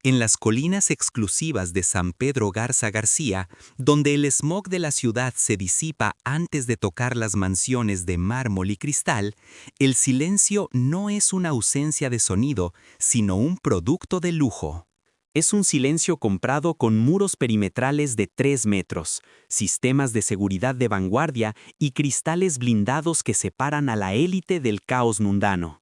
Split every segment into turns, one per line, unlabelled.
En las colinas exclusivas de San Pedro Garza García, donde el smog de la ciudad se disipa antes de tocar las mansiones de mármol y cristal, el silencio no es una ausencia de sonido, sino un producto de lujo. Es un silencio comprado con muros perimetrales de 3 metros, sistemas de seguridad de vanguardia y cristales blindados que separan a la élite del caos mundano.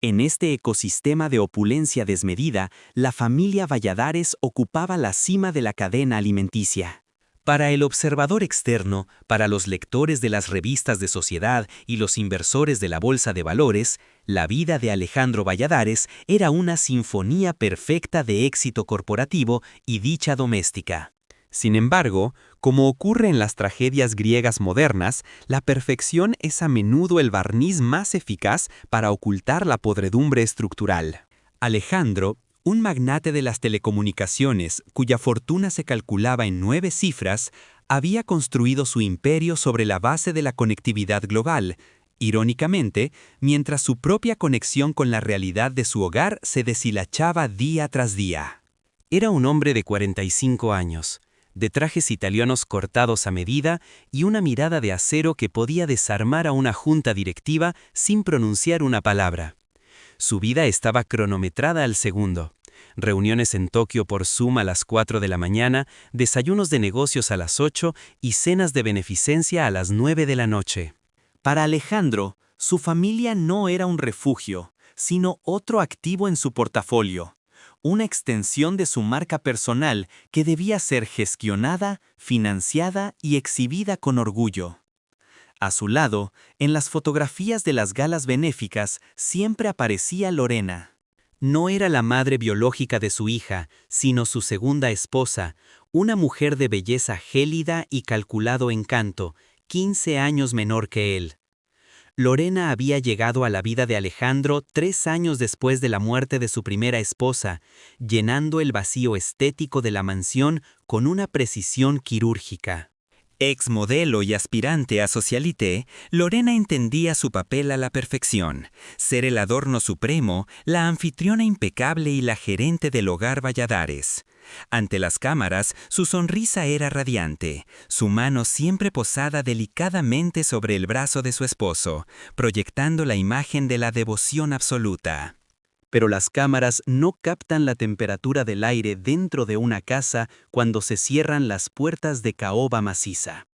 En este ecosistema de opulencia desmedida, la familia Valladares ocupaba la cima de la cadena alimenticia. Para el observador externo, para los lectores de las revistas de sociedad y los inversores de la bolsa de valores, la vida de Alejandro Valladares era una sinfonía perfecta de éxito corporativo y dicha doméstica. Sin embargo, como ocurre en las tragedias griegas modernas, la perfección es a menudo el barniz más eficaz para ocultar la podredumbre estructural. Alejandro, un magnate de las telecomunicaciones cuya fortuna se calculaba en 9 cifras, había construido su imperio sobre la base de la conectividad global, irónicamente, mientras su propia conexión con la realidad de su hogar se deshilachaba día tras día. Era un hombre de 45 años, de trajes italianos cortados a medida y una mirada de acero que podía desarmar a una junta directiva sin pronunciar una palabra. Su vida estaba cronometrada al segundo. Reuniones en Tokio por Zoom a las 4 de la mañana, desayunos de negocios a las 8 y cenas de beneficencia a las 9 de la noche. Para Alejandro, su familia no era un refugio, sino otro activo en su portafolio, una extensión de su marca personal que debía ser gestionada, financiada y exhibida con orgullo. A su lado, en las fotografías de las galas benéficas, siempre aparecía Lorena. No era la madre biológica de su hija, sino su segunda esposa, una mujer de belleza gélida y calculado encanto, 15 años menor que él. Lorena había llegado a la vida de Alejandro 3 años después de la muerte de su primera esposa, llenando el vacío estético de la mansión con una precisión quirúrgica. Ex modelo y aspirante a socialité, Lorena entendía su papel a la perfección: ser el adorno supremo, la anfitriona impecable y la gerente del hogar Valladares. Ante las cámaras, su sonrisa era radiante, su mano siempre posada delicadamente sobre el brazo de su esposo, proyectando la imagen de la devoción absoluta. Pero las cámaras no captan la temperatura del aire dentro de una casa cuando se cierran las puertas de caoba maciza.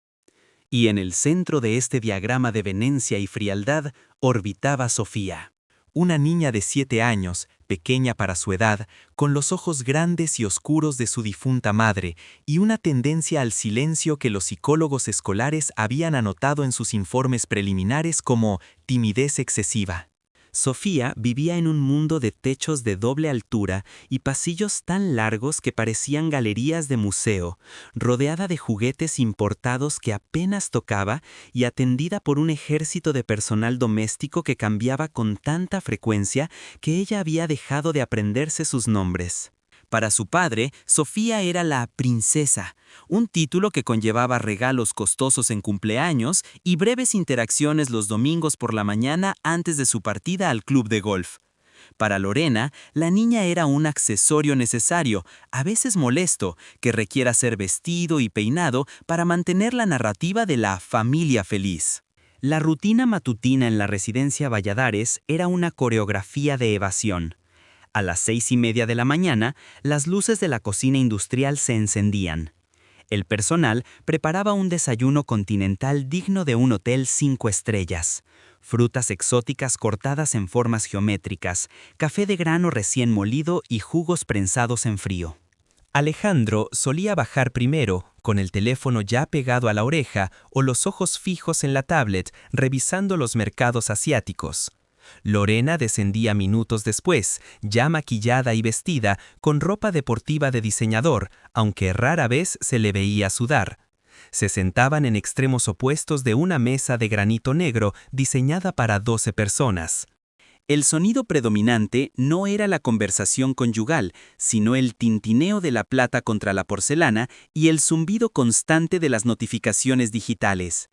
Y en el centro de este diagrama de venencia y frialdad orbitaba Sofía. Una niña de 7 años, pequeña para su edad, con los ojos grandes y oscuros de su difunta madre y una tendencia al silencio que los psicólogos escolares habían anotado en sus informes preliminares como timidez excesiva. Sofía vivía en un mundo de techos de doble altura y pasillos tan largos que parecían galerías de museo, rodeada de juguetes importados que apenas tocaba y atendida por un ejército de personal doméstico que cambiaba con tanta frecuencia que ella había dejado de aprenderse sus nombres. Para su padre, Sofía era la princesa, un título que conllevaba regalos costosos en cumpleaños y breves interacciones los domingos por la mañana antes de su partida al club de golf. Para Lorena, la niña era un accesorio necesario, a veces molesto, que requiera ser vestido y peinado para mantener la narrativa de la familia feliz. La rutina matutina en la residencia Valladares era una coreografía de evasión. A las 6:30 de la mañana, las luces de la cocina industrial se encendían. El personal preparaba un desayuno continental digno de un hotel 5 estrellas. Frutas exóticas cortadas en formas geométricas, café de grano recién molido y jugos prensados en frío. Alejandro solía bajar primero, con el teléfono ya pegado a la oreja o los ojos fijos en la tablet, revisando los mercados asiáticos. Lorena descendía minutos después, ya maquillada y vestida, con ropa deportiva de diseñador, aunque rara vez se le veía sudar. Se sentaban en extremos opuestos de una mesa de granito negro diseñada para 12 personas. El sonido predominante no era la conversación conyugal, sino el tintineo de la plata contra la porcelana y el zumbido constante de las notificaciones digitales.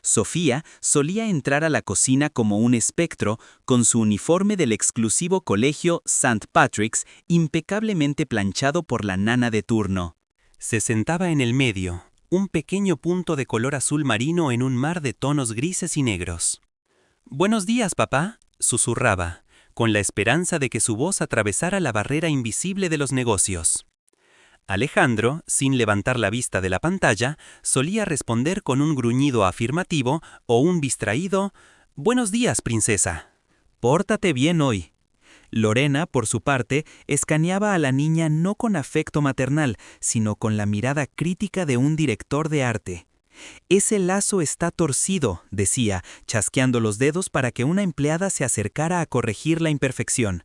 Sofía solía entrar a la cocina como un espectro, con su uniforme del exclusivo colegio St. Patrick's impecablemente planchado por la nana de turno. Se sentaba en el medio, un pequeño punto de color azul marino en un mar de tonos grises y negros. «Buenos días, papá», susurraba, con la esperanza de que su voz atravesara la barrera invisible de los negocios. Alejandro, sin levantar la vista de la pantalla, solía responder con un gruñido afirmativo o un distraído «Buenos días, princesa. Pórtate bien hoy». Lorena, por su parte, escaneaba a la niña no con afecto maternal, sino con la mirada crítica de un director de arte. «Ese lazo está torcido», decía, chasqueando los dedos para que una empleada se acercara a corregir la imperfección.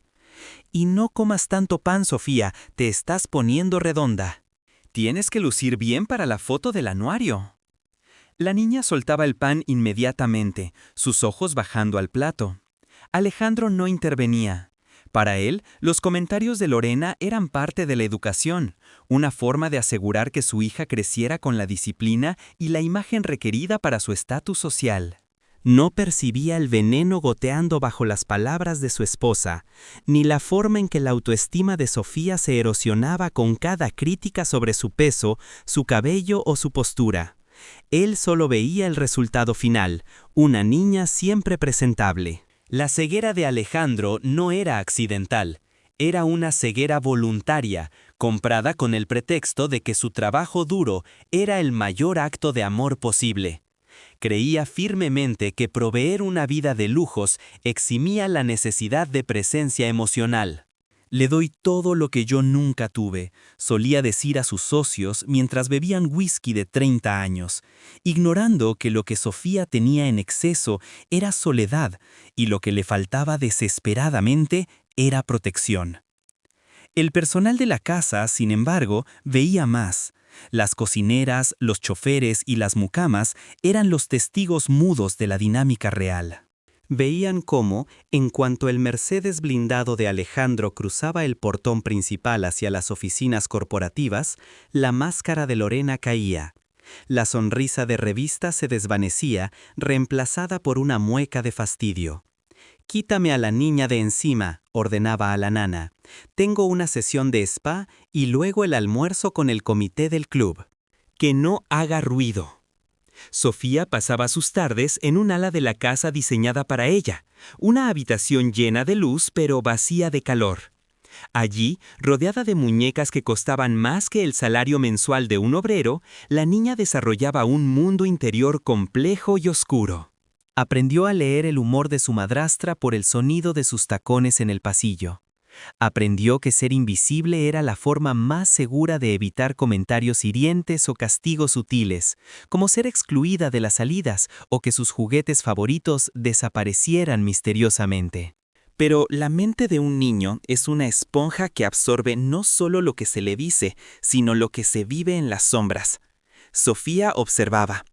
«Y no comas tanto pan, Sofía, te estás poniendo redonda. Tienes que lucir bien para la foto del anuario». La niña soltaba el pan inmediatamente, sus ojos bajando al plato. Alejandro no intervenía. Para él, los comentarios de Lorena eran parte de la educación, una forma de asegurar que su hija creciera con la disciplina y la imagen requerida para su estatus social. No percibía el veneno goteando bajo las palabras de su esposa, ni la forma en que la autoestima de Sofía se erosionaba con cada crítica sobre su peso, su cabello o su postura. Él solo veía el resultado final, una niña siempre presentable. La ceguera de Alejandro no era accidental, era una ceguera voluntaria, comprada con el pretexto de que su trabajo duro era el mayor acto de amor posible. Creía firmemente que proveer una vida de lujos eximía la necesidad de presencia emocional. «Le doy todo lo que yo nunca tuve», solía decir a sus socios mientras bebían whisky de 30 años, ignorando que lo que Sofía tenía en exceso era soledad y lo que le faltaba desesperadamente era protección. El personal de la casa, sin embargo, veía más. Las cocineras, los choferes y las mucamas eran los testigos mudos de la dinámica real. Veían cómo, en cuanto el Mercedes blindado de Alejandro cruzaba el portón principal hacia las oficinas corporativas, la máscara de Lorena caía. La sonrisa de revista se desvanecía, reemplazada por una mueca de fastidio. «Quítame a la niña de encima», ordenaba a la nana. «Tengo una sesión de spa y luego el almuerzo con el comité del club. Que no haga ruido». Sofía pasaba sus tardes en un ala de la casa diseñada para ella, una habitación llena de luz pero vacía de calor. Allí, rodeada de muñecas que costaban más que el salario mensual de un obrero, la niña desarrollaba un mundo interior complejo y oscuro. Aprendió a leer el humor de su madrastra por el sonido de sus tacones en el pasillo. Aprendió que ser invisible era la forma más segura de evitar comentarios hirientes o castigos sutiles, como ser excluida de las salidas o que sus juguetes favoritos desaparecieran misteriosamente. Pero la mente de un niño es una esponja que absorbe no solo lo que se le dice, sino lo que se vive en las sombras. Sofía observaba.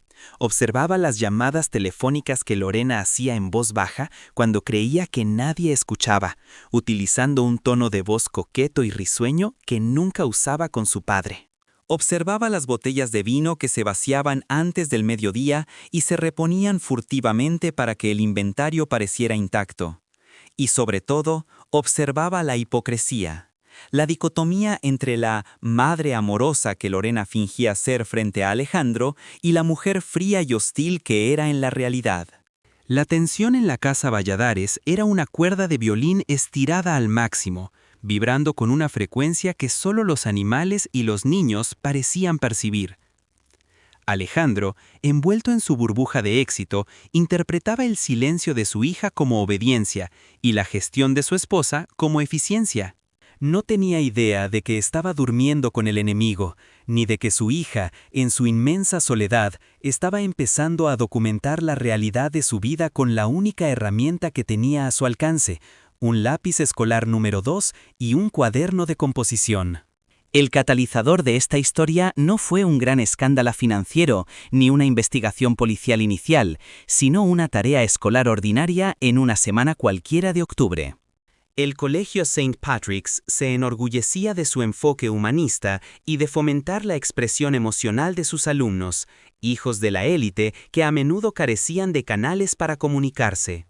Observaba las llamadas telefónicas que Lorena hacía en voz baja cuando creía que nadie escuchaba, utilizando un tono de voz coqueto y risueño que nunca usaba con su padre. Observaba las botellas de vino que se vaciaban antes del mediodía y se reponían furtivamente para que el inventario pareciera intacto. Y sobre todo, observaba la hipocresía. La dicotomía entre la madre amorosa que Lorena fingía ser frente a Alejandro y la mujer fría y hostil que era en la realidad. La tensión en la casa Valladares era una cuerda de violín estirada al máximo, vibrando con una frecuencia que solo los animales y los niños parecían percibir. Alejandro, envuelto en su burbuja de éxito, interpretaba el silencio de su hija como obediencia y la gestión de su esposa como eficiencia. No tenía idea de que estaba durmiendo con el enemigo, ni de que su hija, en su inmensa soledad, estaba empezando a documentar la realidad de su vida con la única herramienta que tenía a su alcance, un lápiz escolar número 2 y un cuaderno de composición. El catalizador de esta historia no fue un gran escándalo financiero ni una investigación policial inicial, sino una tarea escolar ordinaria en una semana cualquiera de octubre. El Colegio St. Patrick's se enorgullecía de su enfoque humanista y de fomentar la expresión emocional de sus alumnos, hijos de la élite que a menudo carecían de canales para comunicarse.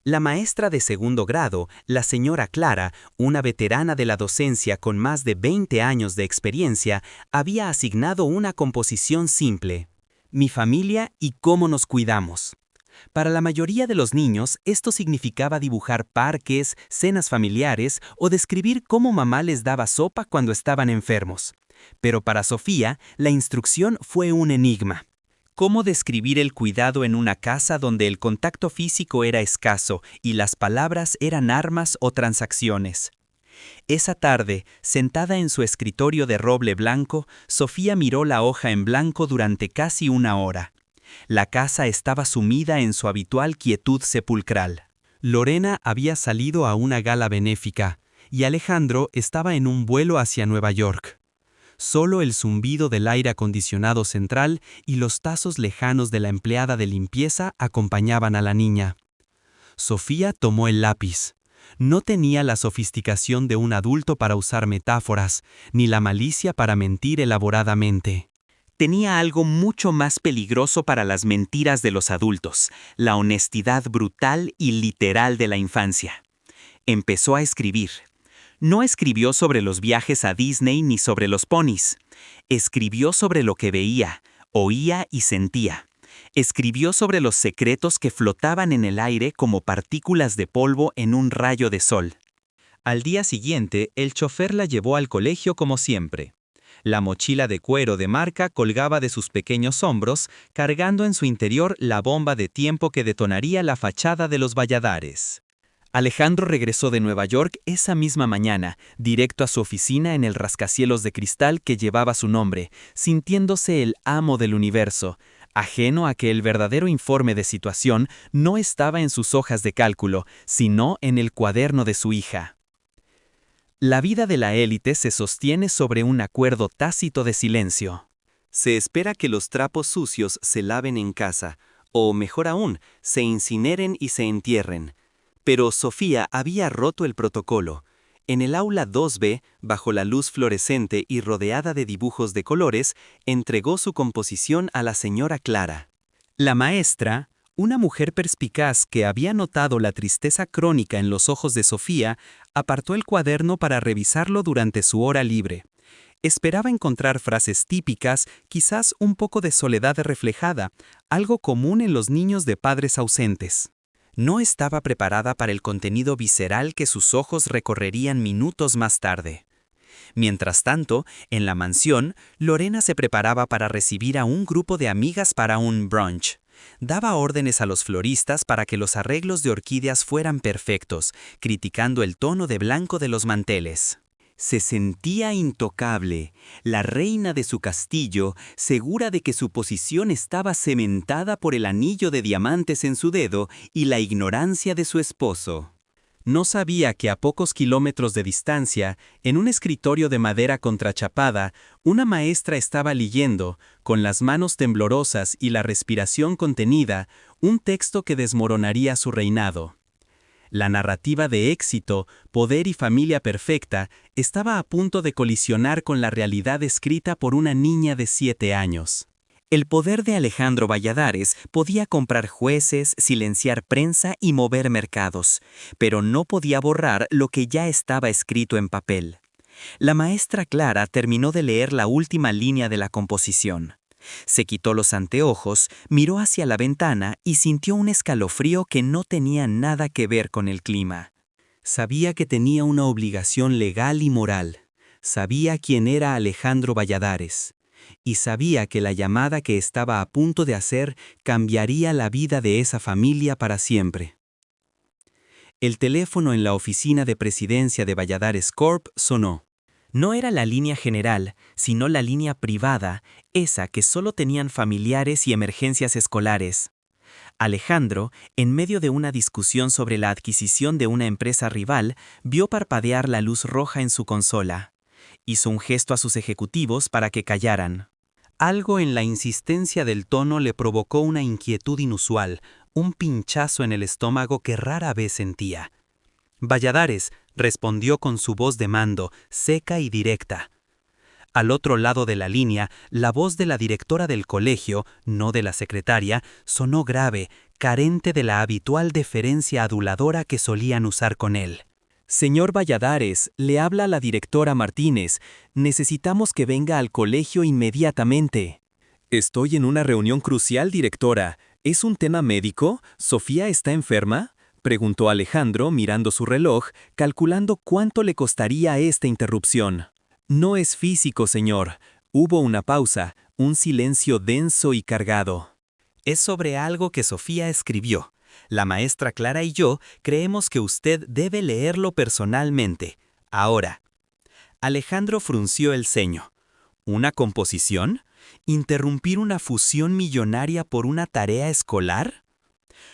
La maestra de segundo grado, la señora Clara, una veterana de la docencia con más de 20 años de experiencia, había asignado una composición simple: Mi familia y cómo nos cuidamos. Para la mayoría de los niños, esto significaba dibujar parques, cenas familiares o describir cómo mamá les daba sopa cuando estaban enfermos. Pero para Sofía, la instrucción fue un enigma. ¿Cómo describir el cuidado en una casa donde el contacto físico era escaso y las palabras eran armas o transacciones? Esa tarde, sentada en su escritorio de roble blanco, Sofía miró la hoja en blanco durante casi una hora. La casa estaba sumida en su habitual quietud sepulcral. Lorena había salido a una gala benéfica, y Alejandro estaba en un vuelo hacia Nueva York. Solo el zumbido del aire acondicionado central y los tazos lejanos de la empleada de limpieza acompañaban a la niña. Sofía tomó el lápiz. No tenía la sofisticación de un adulto para usar metáforas, ni la malicia para mentir elaboradamente. Tenía algo mucho más peligroso para las mentiras de los adultos: la honestidad brutal y literal de la infancia. Empezó a escribir. No escribió sobre los viajes a Disney ni sobre los ponis. Escribió sobre lo que veía, oía y sentía. Escribió sobre los secretos que flotaban en el aire como partículas de polvo en un rayo de sol. Al día siguiente, el chofer la llevó al colegio como siempre. La mochila de cuero de marca colgaba de sus pequeños hombros, cargando en su interior la bomba de tiempo que detonaría la fachada de los Valladares. Alejandro regresó de Nueva York esa misma mañana, directo a su oficina en el rascacielos de cristal que llevaba su nombre, sintiéndose el amo del universo, ajeno a que el verdadero informe de situación no estaba en sus hojas de cálculo, sino en el cuaderno de su hija. La vida de la élite se sostiene sobre un acuerdo tácito de silencio. Se espera que los trapos sucios se laven en casa, o mejor aún, se incineren y se entierren. Pero Sofía había roto el protocolo. En el aula 2B, bajo la luz fluorescente y rodeada de dibujos de colores, entregó su composición a la señora Clara. La maestra, una mujer perspicaz que había notado la tristeza crónica en los ojos de Sofía, apartó el cuaderno para revisarlo durante su hora libre. Esperaba encontrar frases típicas, quizás un poco de soledad reflejada, algo común en los niños de padres ausentes. No estaba preparada para el contenido visceral que sus ojos recorrerían minutos más tarde. Mientras tanto, en la mansión, Lorena se preparaba para recibir a un grupo de amigas para un brunch. Daba órdenes a los floristas para que los arreglos de orquídeas fueran perfectos, criticando el tono de blanco de los manteles. Se sentía intocable, la reina de su castillo, segura de que su posición estaba cementada por el anillo de diamantes en su dedo y la ignorancia de su esposo. No sabía que a pocos kilómetros de distancia, en un escritorio de madera contrachapada, una maestra estaba leyendo, con las manos temblorosas y la respiración contenida, un texto que desmoronaría su reinado. La narrativa de éxito, poder y familia perfecta estaba a punto de colisionar con la realidad escrita por una niña de 7 años. El poder de Alejandro Valladares podía comprar jueces, silenciar prensa y mover mercados, pero no podía borrar lo que ya estaba escrito en papel. La maestra Clara terminó de leer la última línea de la composición. Se quitó los anteojos, miró hacia la ventana y sintió un escalofrío que no tenía nada que ver con el clima. Sabía que tenía una obligación legal y moral. Sabía quién era Alejandro Valladares. Y sabía que la llamada que estaba a punto de hacer cambiaría la vida de esa familia para siempre. El teléfono en la oficina de presidencia de Valladares Corp sonó. No era la línea general, sino la línea privada, esa que solo tenían familiares y emergencias escolares. Alejandro, en medio de una discusión sobre la adquisición de una empresa rival, vio parpadear la luz roja en su consola. Hizo un gesto a sus ejecutivos para que callaran. Algo en la insistencia del tono le provocó una inquietud inusual, un pinchazo en el estómago que rara vez sentía. Valladares, respondió con su voz de mando, seca y directa. Al otro lado de la línea, la voz de la directora del colegio, no de la secretaria, sonó grave, carente de la habitual deferencia aduladora que solían usar con él. Señor Valladares, le habla la directora Martínez. Necesitamos que venga al colegio inmediatamente. Estoy en una reunión crucial, directora. ¿Es un tema médico? ¿Sofía está enferma? Preguntó Alejandro mirando su reloj, calculando cuánto le costaría esta interrupción. No es físico, señor. Hubo una pausa, un silencio denso y cargado. Es sobre algo que Sofía escribió. La maestra Clara y yo creemos que usted debe leerlo personalmente. Ahora. Alejandro frunció el ceño. ¿Una composición? ¿Interrumpir una fusión millonaria por una tarea escolar?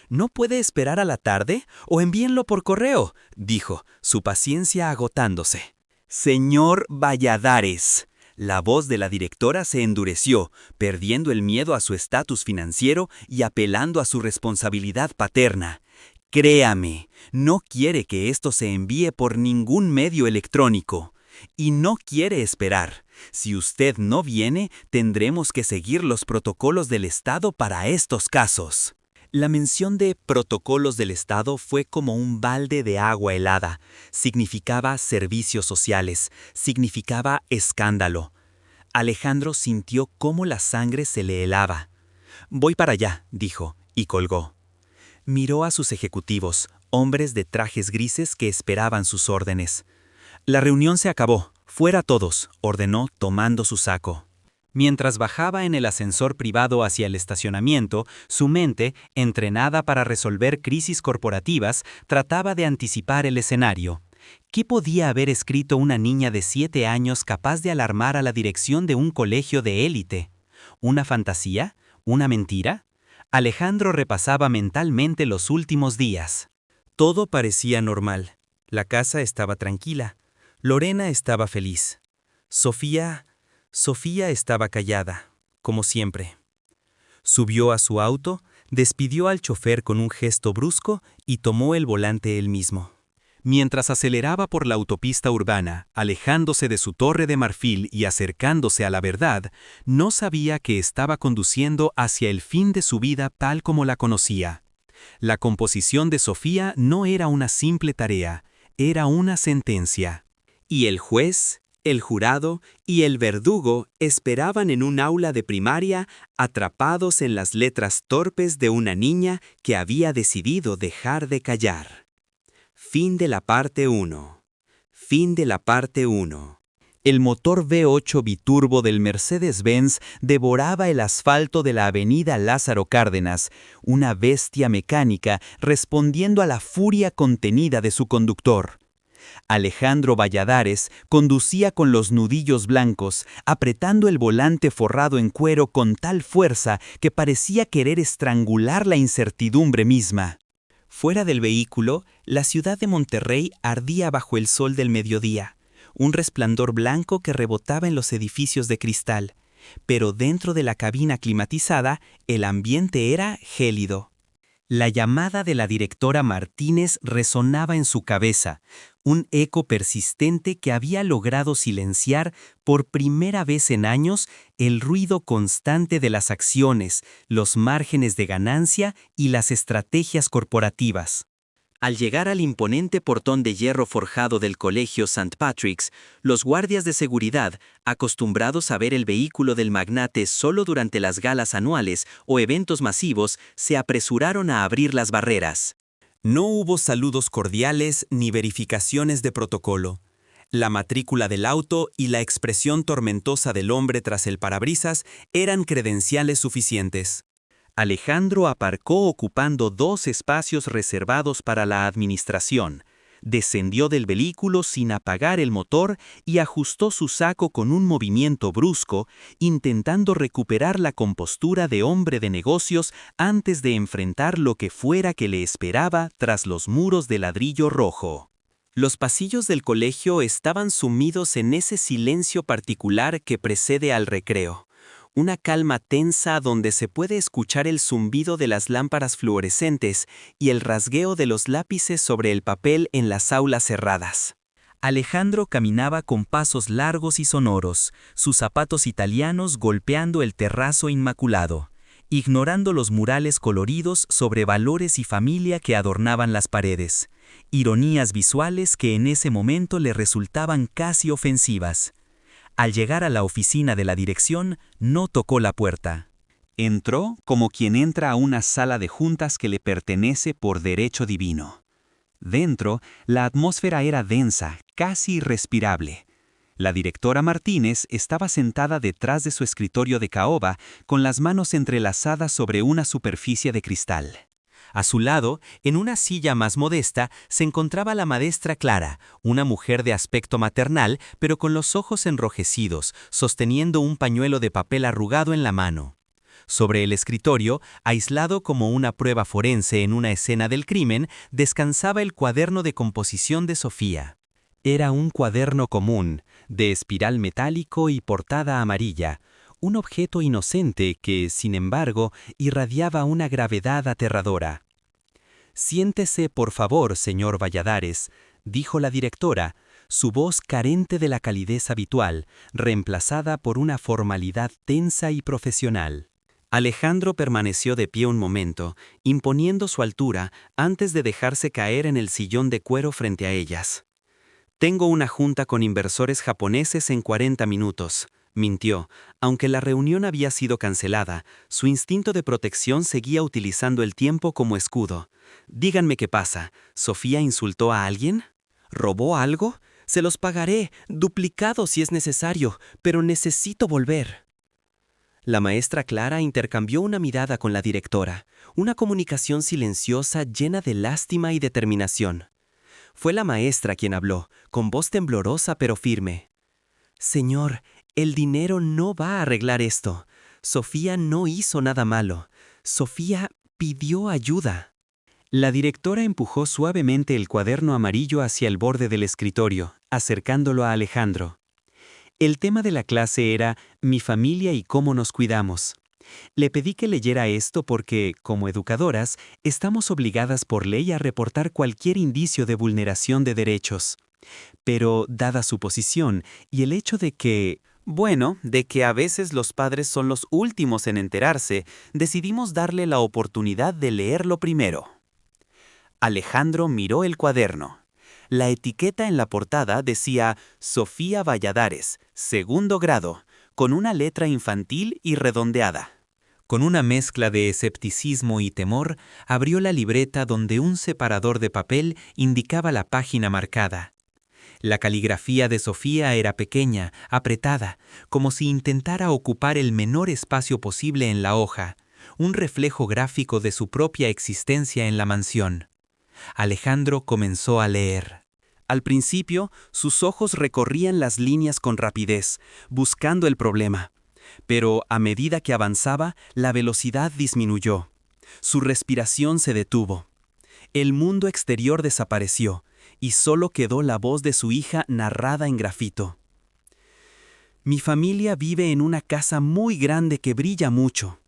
¿No puede esperar a la tarde? ¿O envíenlo por correo?, dijo, su paciencia agotándose. Señor Valladares. La voz de la directora se endureció, perdiendo el miedo a su estatus financiero y apelando a su responsabilidad paterna. Créame, no quiere que esto se envíe por ningún medio electrónico. Y no quiere esperar. Si usted no viene, tendremos que seguir los protocolos del Estado para estos casos. La mención de protocolos del Estado fue como un balde de agua helada. Significaba servicios sociales, significaba escándalo. Alejandro sintió cómo la sangre se le helaba. «Voy para allá», dijo, y colgó. Miró a sus ejecutivos, hombres de trajes grises que esperaban sus órdenes. La reunión se acabó. Fuera todos, ordenó tomando su saco. Mientras bajaba en el ascensor privado hacia el estacionamiento, su mente, entrenada para resolver crisis corporativas, trataba de anticipar el escenario. ¿Qué podía haber escrito una niña de 7 años capaz de alarmar a la dirección de un colegio de élite? ¿Una fantasía? ¿Una mentira? Alejandro repasaba mentalmente los últimos días. Todo parecía normal. La casa estaba tranquila. Lorena estaba feliz. Sofía estaba callada, como siempre. Subió a su auto, despidió al chofer con un gesto brusco y tomó el volante él mismo. Mientras aceleraba por la autopista urbana, alejándose de su torre de marfil y acercándose a la verdad, no sabía que estaba conduciendo hacia el fin de su vida tal como la conocía. La composición de Sofía no era una simple tarea, era una sentencia. Y el juez, el jurado y el verdugo esperaban en un aula de primaria, atrapados en las letras torpes de una niña que había decidido dejar de callar. Fin de la parte 1. Fin de la parte 1. El motor V8 biturbo del Mercedes-Benz devoraba el asfalto de la avenida Lázaro Cárdenas, una bestia mecánica respondiendo a la furia contenida de su conductor. Alejandro Valladares conducía con los nudillos blancos, apretando el volante forrado en cuero con tal fuerza que parecía querer estrangular la incertidumbre misma. Fuera del vehículo, la ciudad de Monterrey ardía bajo el sol del mediodía, un resplandor blanco que rebotaba en los edificios de cristal, pero dentro de la cabina climatizada, el ambiente era gélido. La llamada de la directora Martínez resonaba en su cabeza, un eco persistente que había logrado silenciar por primera vez en años el ruido constante de las acciones, los márgenes de ganancia y las estrategias corporativas. Al llegar al imponente portón de hierro forjado del colegio St. Patrick's, los guardias de seguridad, acostumbrados a ver el vehículo del magnate solo durante las galas anuales o eventos masivos, se apresuraron a abrir las barreras. No hubo saludos cordiales ni verificaciones de protocolo. La matrícula del auto y la expresión tormentosa del hombre tras el parabrisas eran credenciales suficientes. Alejandro aparcó ocupando 2 espacios reservados para la administración, descendió del vehículo sin apagar el motor y ajustó su saco con un movimiento brusco, intentando recuperar la compostura de hombre de negocios antes de enfrentar lo que fuera que le esperaba tras los muros de ladrillo rojo. Los pasillos del colegio estaban sumidos en ese silencio particular que precede al recreo. una calma tensa donde se puede escuchar el zumbido de las lámparas fluorescentes y el rasgueo de los lápices sobre el papel en las aulas cerradas. Alejandro caminaba con pasos largos y sonoros, sus zapatos italianos golpeando el terrazo inmaculado, ignorando los murales coloridos sobre valores y familia que adornaban las paredes, ironías visuales que en ese momento le resultaban casi ofensivas. Al llegar a la oficina de la dirección, no tocó la puerta. Entró como quien entra a una sala de juntas que le pertenece por derecho divino. Dentro, la atmósfera era densa, casi irrespirable. La directora Martínez estaba sentada detrás de su escritorio de caoba, con las manos entrelazadas sobre una superficie de cristal. A su lado, en una silla más modesta, se encontraba la maestra Clara, una mujer de aspecto maternal, pero con los ojos enrojecidos, sosteniendo un pañuelo de papel arrugado en la mano. Sobre el escritorio, aislado como una prueba forense en una escena del crimen, descansaba el cuaderno de composición de Sofía. Era un cuaderno común, de espiral metálico y portada amarilla, un objeto inocente que, sin embargo, irradiaba una gravedad aterradora. «Siéntese, por favor, señor Valladares», dijo la directora, su voz carente de la calidez habitual, reemplazada por una formalidad tensa y profesional. Alejandro permaneció de pie un momento, imponiendo su altura antes de dejarse caer en el sillón de cuero frente a ellas. «Tengo una junta con inversores japoneses en 40 minutos», mintió. Aunque la reunión había sido cancelada, su instinto de protección seguía utilizando el tiempo como escudo. «Díganme qué pasa. ¿Sofía insultó a alguien? ¿Robó algo? Se los pagaré, duplicado si es necesario, pero necesito volver». La maestra Clara intercambió una mirada con la directora, una comunicación silenciosa llena de lástima y determinación. Fue la maestra quien habló, con voz temblorosa pero firme. «Señor, el dinero no va a arreglar esto. Sofía no hizo nada malo. Sofía pidió ayuda». La directora empujó suavemente el cuaderno amarillo hacia el borde del escritorio, acercándolo a Alejandro. El tema de la clase era «Mi familia y cómo nos cuidamos». Le pedí que leyera esto porque, como educadoras, estamos obligadas por ley a reportar cualquier indicio de vulneración de derechos. Pero, dada su posición y el hecho de que a veces los padres son los últimos en enterarse, decidimos darle la oportunidad de leerlo primero. Alejandro miró el cuaderno. La etiqueta en la portada decía Sofía Valladares, segundo grado, con una letra infantil y redondeada. Con una mezcla de escepticismo y temor, abrió la libreta donde un separador de papel indicaba la página marcada. La caligrafía de Sofía era pequeña, apretada, como si intentara ocupar el menor espacio posible en la hoja, un reflejo gráfico de su propia existencia en la mansión. Alejandro comenzó a leer. Al principio, sus ojos recorrían las líneas con rapidez, buscando el problema. Pero a medida que avanzaba, la velocidad disminuyó. Su respiración se detuvo. El mundo exterior desapareció, y solo quedó la voz de su hija narrada en grafito. «Mi familia vive en una casa muy grande que brilla mucho.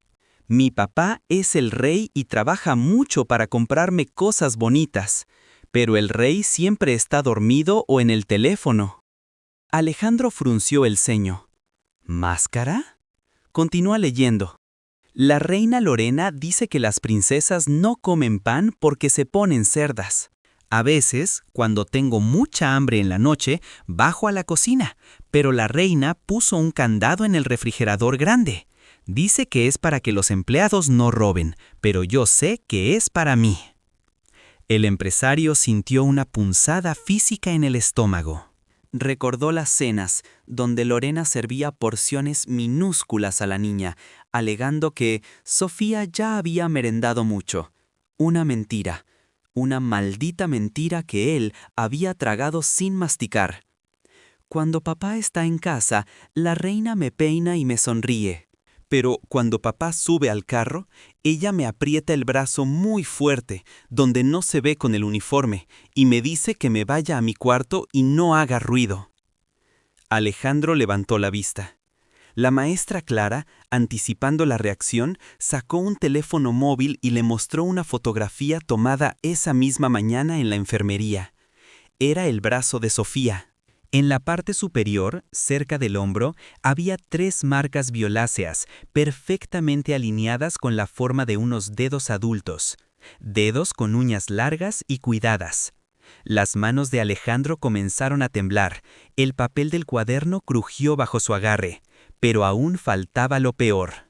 Mi papá es el rey y trabaja mucho para comprarme cosas bonitas, pero el rey siempre está dormido o en el teléfono». Alejandro frunció el ceño. «¿Máscara?». Continúa leyendo. «La reina Lorena dice que las princesas no comen pan porque se ponen cerdas. A veces, cuando tengo mucha hambre en la noche, bajo a la cocina, pero la reina puso un candado en el refrigerador grande. Dice que es para que los empleados no roben, pero yo sé que es para mí». El empresario sintió una punzada física en el estómago. Recordó las cenas, donde Lorena servía porciones minúsculas a la niña, alegando que Sofía ya había merendado mucho. Una mentira, una maldita mentira que él había tragado sin masticar. «Cuando papá está en casa, la reina me peina y me sonríe. Pero cuando papá sube al carro, ella me aprieta el brazo muy fuerte, donde no se ve con el uniforme, y me dice que me vaya a mi cuarto y no haga ruido». Alejandro levantó la vista. La maestra Clara, anticipando la reacción, sacó un teléfono móvil y le mostró una fotografía tomada esa misma mañana en la enfermería. Era el brazo de Sofía. En la parte superior, cerca del hombro, había 3 marcas violáceas, perfectamente alineadas con la forma de unos dedos adultos. Dedos con uñas largas y cuidadas. Las manos de Alejandro comenzaron a temblar. El papel del cuaderno crujió bajo su agarre. Pero aún faltaba lo peor.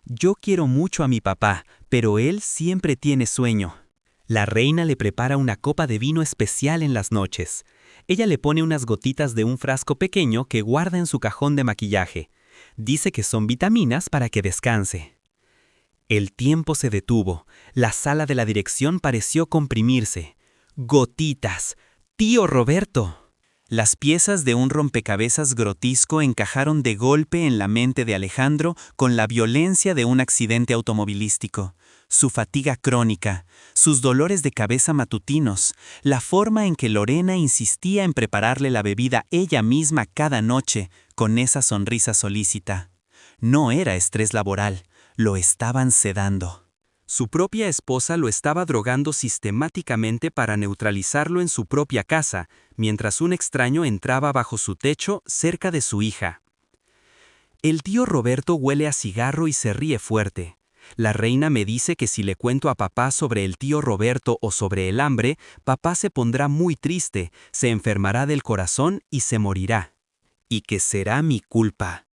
Yo quiero mucho a mi papá, pero él siempre tiene sueño. La reina le prepara una copa de vino especial en las noches. Ella le pone unas gotitas de un frasco pequeño que guarda en su cajón de maquillaje. Dice que son vitaminas para que descanse. El tiempo se detuvo. La sala de la dirección pareció comprimirse. Gotitas. ¡Tío Roberto! Las piezas de un rompecabezas grotesco encajaron de golpe en la mente de Alejandro con la violencia de un accidente automovilístico. Su fatiga crónica, sus dolores de cabeza matutinos, la forma en que Lorena insistía en prepararle la bebida ella misma cada noche, con esa sonrisa solícita. No era estrés laboral, lo estaban sedando. Su propia esposa lo estaba drogando sistemáticamente para neutralizarlo en su propia casa, mientras un extraño entraba bajo su techo cerca de su hija. El tío Roberto huele a cigarro y se ríe fuerte. La reina me dice que si le cuento a papá sobre el tío Roberto o sobre el hambre, papá se pondrá muy triste, se enfermará del corazón y se morirá. Y que será mi culpa.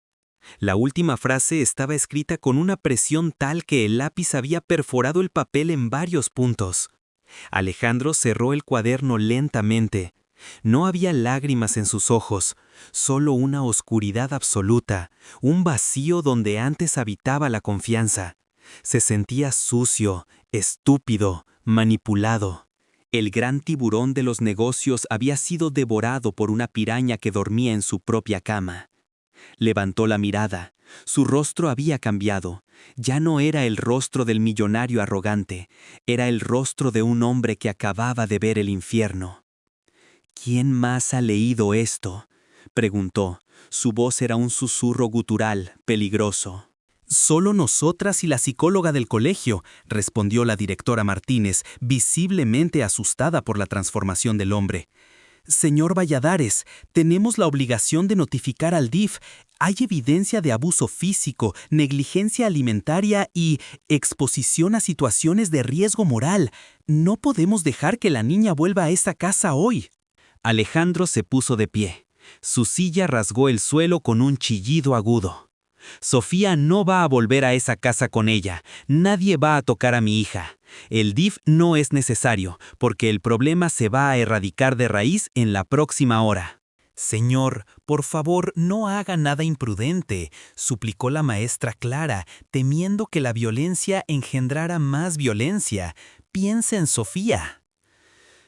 La última frase estaba escrita con una presión tal que el lápiz había perforado el papel en varios puntos. Alejandro cerró el cuaderno lentamente. No había lágrimas en sus ojos, solo una oscuridad absoluta, un vacío donde antes habitaba la confianza. Se sentía sucio, estúpido, manipulado. El gran tiburón de los negocios había sido devorado por una piraña que dormía en su propia cama. Levantó la mirada. Su rostro había cambiado. Ya no era el rostro del millonario arrogante, era el rostro de un hombre que acababa de ver el infierno. ¿Quién más ha leído esto?, preguntó. Su voz era un susurro gutural, peligroso. «Solo nosotras y la psicóloga del colegio», respondió la directora Martínez, visiblemente asustada por la transformación del hombre. «Señor Valladares, tenemos la obligación de notificar al DIF. Hay evidencia de abuso físico, negligencia alimentaria y exposición a situaciones de riesgo moral. No podemos dejar que la niña vuelva a esta casa hoy». Alejandro se puso de pie. Su silla rasgó el suelo con un chillido agudo. «Sofía no va a volver a esa casa con ella. Nadie va a tocar a mi hija. El DIF no es necesario, porque el problema se va a erradicar de raíz en la próxima hora». «Señor, por favor, no haga nada imprudente», suplicó la maestra Clara, temiendo que la violencia engendrara más violencia. «Piense en Sofía».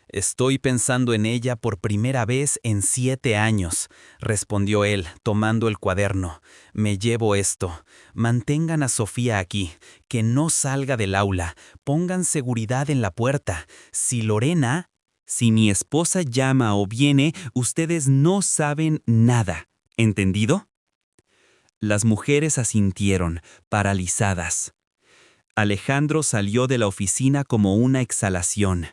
«Estoy pensando en ella por primera vez en 7 años», respondió él, tomando el cuaderno. «Me llevo esto. Mantengan a Sofía aquí, que no salga del aula, pongan seguridad en la puerta. Si mi esposa llama o viene, ustedes no saben nada. ¿Entendido?». Las mujeres asintieron, paralizadas. Alejandro salió de la oficina como una exhalación.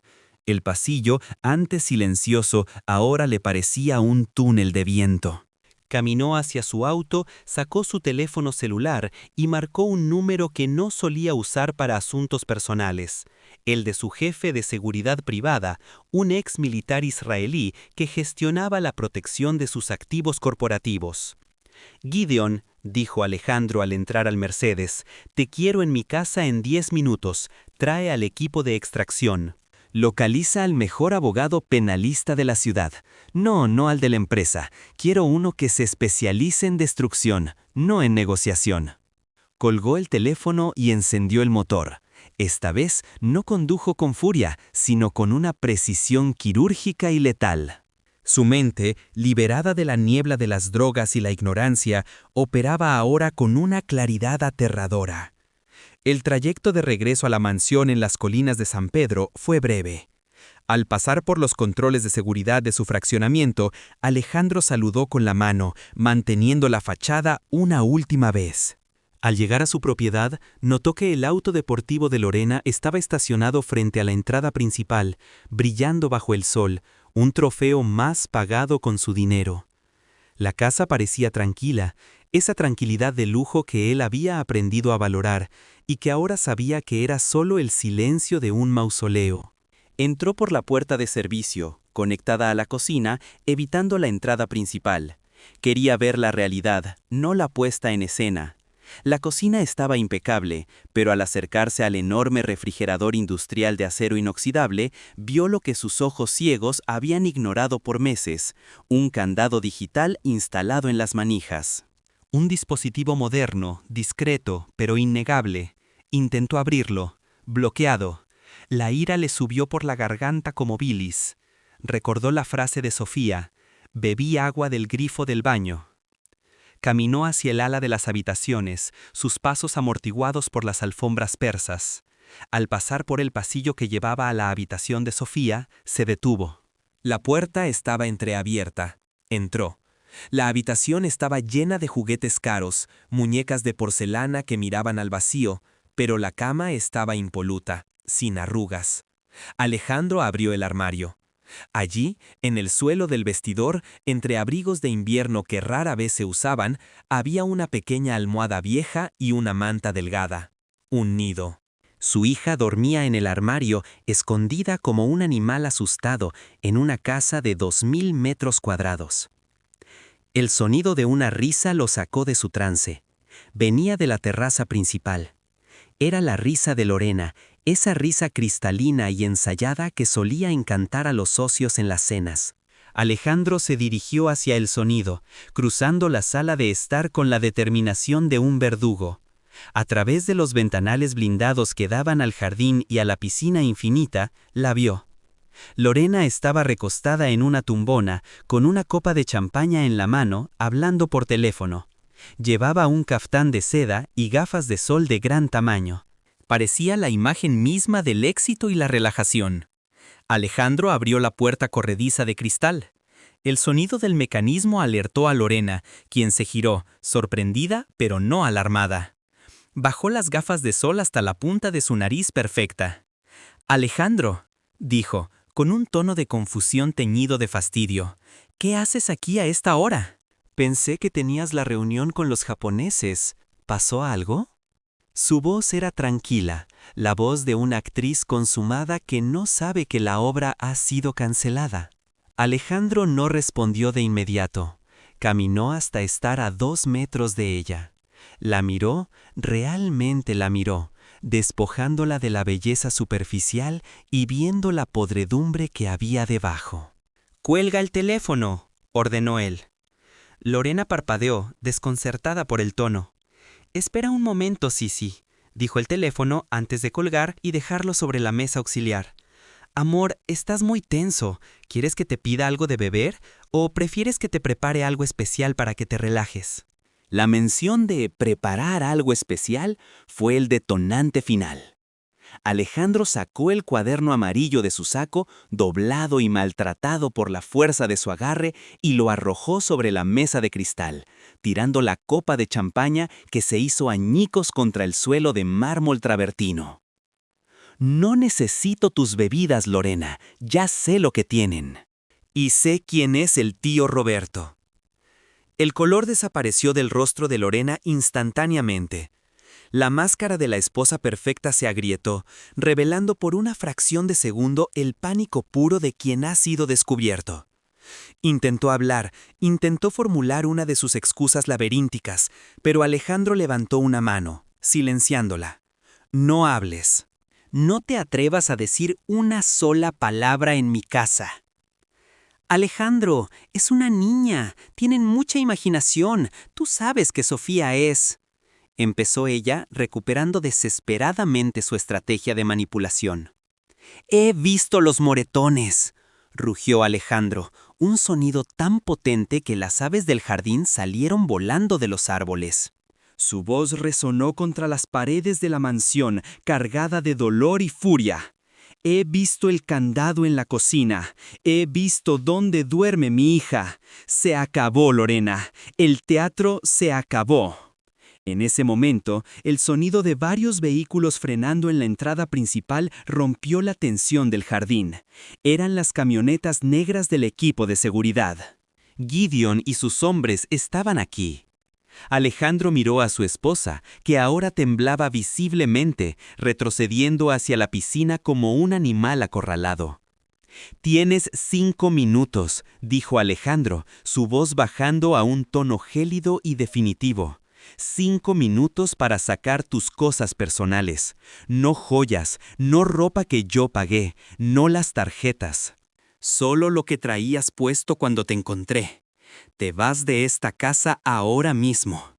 El pasillo, antes silencioso, ahora le parecía un túnel de viento. Caminó hacia su auto, sacó su teléfono celular y marcó un número que no solía usar para asuntos personales, el de su jefe de seguridad privada, un ex militar israelí que gestionaba la protección de sus activos corporativos. «Gideon», dijo Alejandro al entrar al Mercedes, «te quiero en mi casa en 10 minutos. Trae al equipo de extracción. Localiza al mejor abogado penalista de la ciudad. No al de la empresa. Quiero uno que se especialice en destrucción, no en negociación». Colgó el teléfono y encendió el motor. Esta vez no condujo con furia, sino con una precisión quirúrgica y letal. Su mente, liberada de la niebla de las drogas y la ignorancia, operaba ahora con una claridad aterradora. El trayecto de regreso a la mansión en las colinas de San Pedro fue breve. Al pasar por los controles de seguridad de su fraccionamiento, Alejandro saludó con la mano, manteniendo la fachada una última vez. Al llegar a su propiedad, notó que el auto deportivo de Lorena estaba estacionado frente a la entrada principal, brillando bajo el sol, un trofeo más pagado con su dinero. La casa parecía tranquila, esa tranquilidad de lujo que él había aprendido a valorar y que ahora sabía que era solo el silencio de un mausoleo. Entró por la puerta de servicio, conectada a la cocina, evitando la entrada principal. Quería ver la realidad, no la puesta en escena. La cocina estaba impecable, pero al acercarse al enorme refrigerador industrial de acero inoxidable, vio lo que sus ojos ciegos habían ignorado por meses: un candado digital instalado en las manijas. Un dispositivo moderno, discreto, pero innegable. Intentó abrirlo, bloqueado. La ira le subió por la garganta como bilis. Recordó la frase de Sofía: «Bebí agua del grifo del baño». Caminó hacia el ala de las habitaciones, sus pasos amortiguados por las alfombras persas. Al pasar por el pasillo que llevaba a la habitación de Sofía, se detuvo. La puerta estaba entreabierta. Entró. La habitación estaba llena de juguetes caros, muñecas de porcelana que miraban al vacío, pero la cama estaba impoluta, sin arrugas. Alejandro abrió el armario. Allí, en el suelo del vestidor, entre abrigos de invierno que rara vez se usaban, había una pequeña almohada vieja y una manta delgada. Un nido. Su hija dormía en el armario, escondida como un animal asustado, en una casa de 2000 metros cuadrados. El sonido de una risa lo sacó de su trance. Venía de la terraza principal. Era la risa de Lorena, esa risa cristalina y ensayada que solía encantar a los socios en las cenas. Alejandro se dirigió hacia el sonido, cruzando la sala de estar con la determinación de un verdugo. A través de los ventanales blindados que daban al jardín y a la piscina infinita, la vio. Lorena estaba recostada en una tumbona, con una copa de champaña en la mano, hablando por teléfono. Llevaba un caftán de seda y gafas de sol de gran tamaño. Parecía la imagen misma del éxito y la relajación. Alejandro abrió la puerta corrediza de cristal. El sonido del mecanismo alertó a Lorena, quien se giró, sorprendida pero no alarmada. Bajó las gafas de sol hasta la punta de su nariz perfecta. «Alejandro», dijo, con un tono de confusión teñido de fastidio, «¿qué haces aquí a esta hora?» «Pensé que tenías la reunión con los japoneses. ¿Pasó algo?» Su voz era tranquila, la voz de una actriz consumada que no sabe que la obra ha sido cancelada. Alejandro no respondió de inmediato. Caminó hasta estar a 2 metros de ella. La miró, realmente la miró, despojándola de la belleza superficial y viendo la podredumbre que había debajo. «Cuelga el teléfono», ordenó él. Lorena parpadeó, desconcertada por el tono. «Espera un momento, Sisi», dijo el teléfono antes de colgar y dejarlo sobre la mesa auxiliar. «Amor, estás muy tenso. ¿Quieres que te pida algo de beber o prefieres que te prepare algo especial para que te relajes?» La mención de preparar algo especial fue el detonante final. Alejandro sacó el cuaderno amarillo de su saco, doblado y maltratado por la fuerza de su agarre, y lo arrojó sobre la mesa de cristal, tirando la copa de champaña que se hizo añicos contra el suelo de mármol travertino. «No necesito tus bebidas, Lorena, ya sé lo que tienen. Y sé quién es el tío Roberto». El color desapareció del rostro de Lorena instantáneamente. La máscara de la esposa perfecta se agrietó, revelando por una fracción de segundo el pánico puro de quien ha sido descubierto. Intentó hablar, intentó formular una de sus excusas laberínticas, pero Alejandro levantó una mano, silenciándola. «No hables. No te atrevas a decir una sola palabra en mi casa». «Alejandro, es una niña, tienen mucha imaginación, tú sabes que Sofía es...» Empezó ella, recuperando desesperadamente su estrategia de manipulación. «He visto los moretones», rugió Alejandro, un sonido tan potente que las aves del jardín salieron volando de los árboles. Su voz resonó contra las paredes de la mansión, cargada de dolor y furia.
He visto el candado en la cocina. He visto dónde duerme mi hija. Se acabó, Lorena. El teatro se acabó. En ese momento, el sonido de varios vehículos frenando en la entrada principal rompió la tensión del jardín. Eran las camionetas negras del equipo de seguridad.
Gideon y sus hombres estaban aquí. Alejandro miró a su esposa, que ahora temblaba visiblemente, retrocediendo hacia la piscina como un animal acorralado. «Tienes 5 minutos», dijo Alejandro, su voz bajando a un tono gélido y definitivo. 5 minutos para sacar tus cosas personales. No joyas, no ropa que yo pagué, no las tarjetas. Solo lo que traías puesto cuando te encontré. Te vas de esta casa ahora mismo.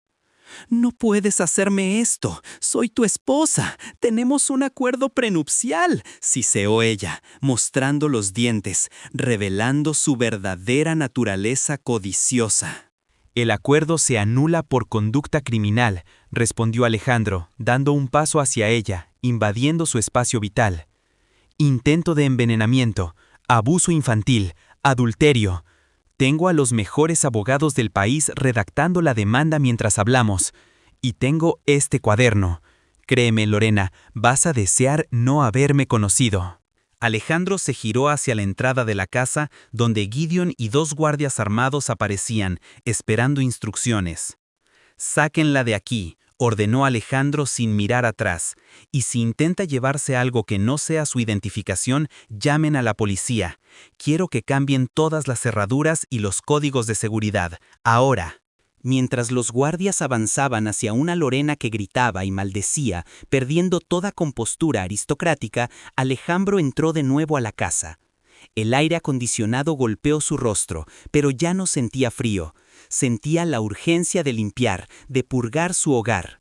«No puedes hacerme esto. Soy tu esposa. Tenemos un acuerdo prenupcial», siseó ella, mostrando los dientes, revelando su verdadera naturaleza codiciosa. «El acuerdo se anula por conducta criminal», respondió Alejandro, dando un paso hacia ella, invadiendo su espacio vital. «Intento de envenenamiento, abuso infantil, adulterio. Tengo a los mejores abogados del país redactando la demanda mientras hablamos. Y tengo este cuaderno. Créeme, Lorena, vas a desear no haberme conocido». Alejandro se giró hacia la entrada de la casa, donde Gideon y 2 guardias armados aparecían, esperando instrucciones. «Sáquenla de aquí», ordenó Alejandro sin mirar atrás, «y si intenta llevarse algo que no sea su identificación, llamen a la policía. Quiero que cambien todas las cerraduras y los códigos de seguridad, ahora». Mientras los guardias avanzaban hacia una Lorena que gritaba y maldecía, perdiendo toda compostura aristocrática, Alejandro entró de nuevo a la casa. El aire acondicionado golpeó su rostro, pero ya no sentía frío. Sentía la urgencia de limpiar, de purgar su hogar.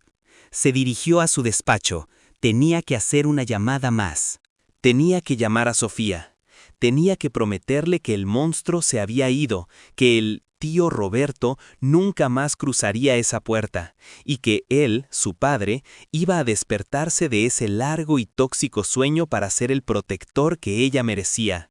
Se dirigió a su despacho. Tenía que hacer una llamada más. Tenía que llamar a Sofía. Tenía que prometerle que el monstruo se había ido, que el tío Roberto nunca más cruzaría esa puerta, y que él, su padre, iba a despertarse de ese largo y tóxico sueño para ser el protector que ella merecía.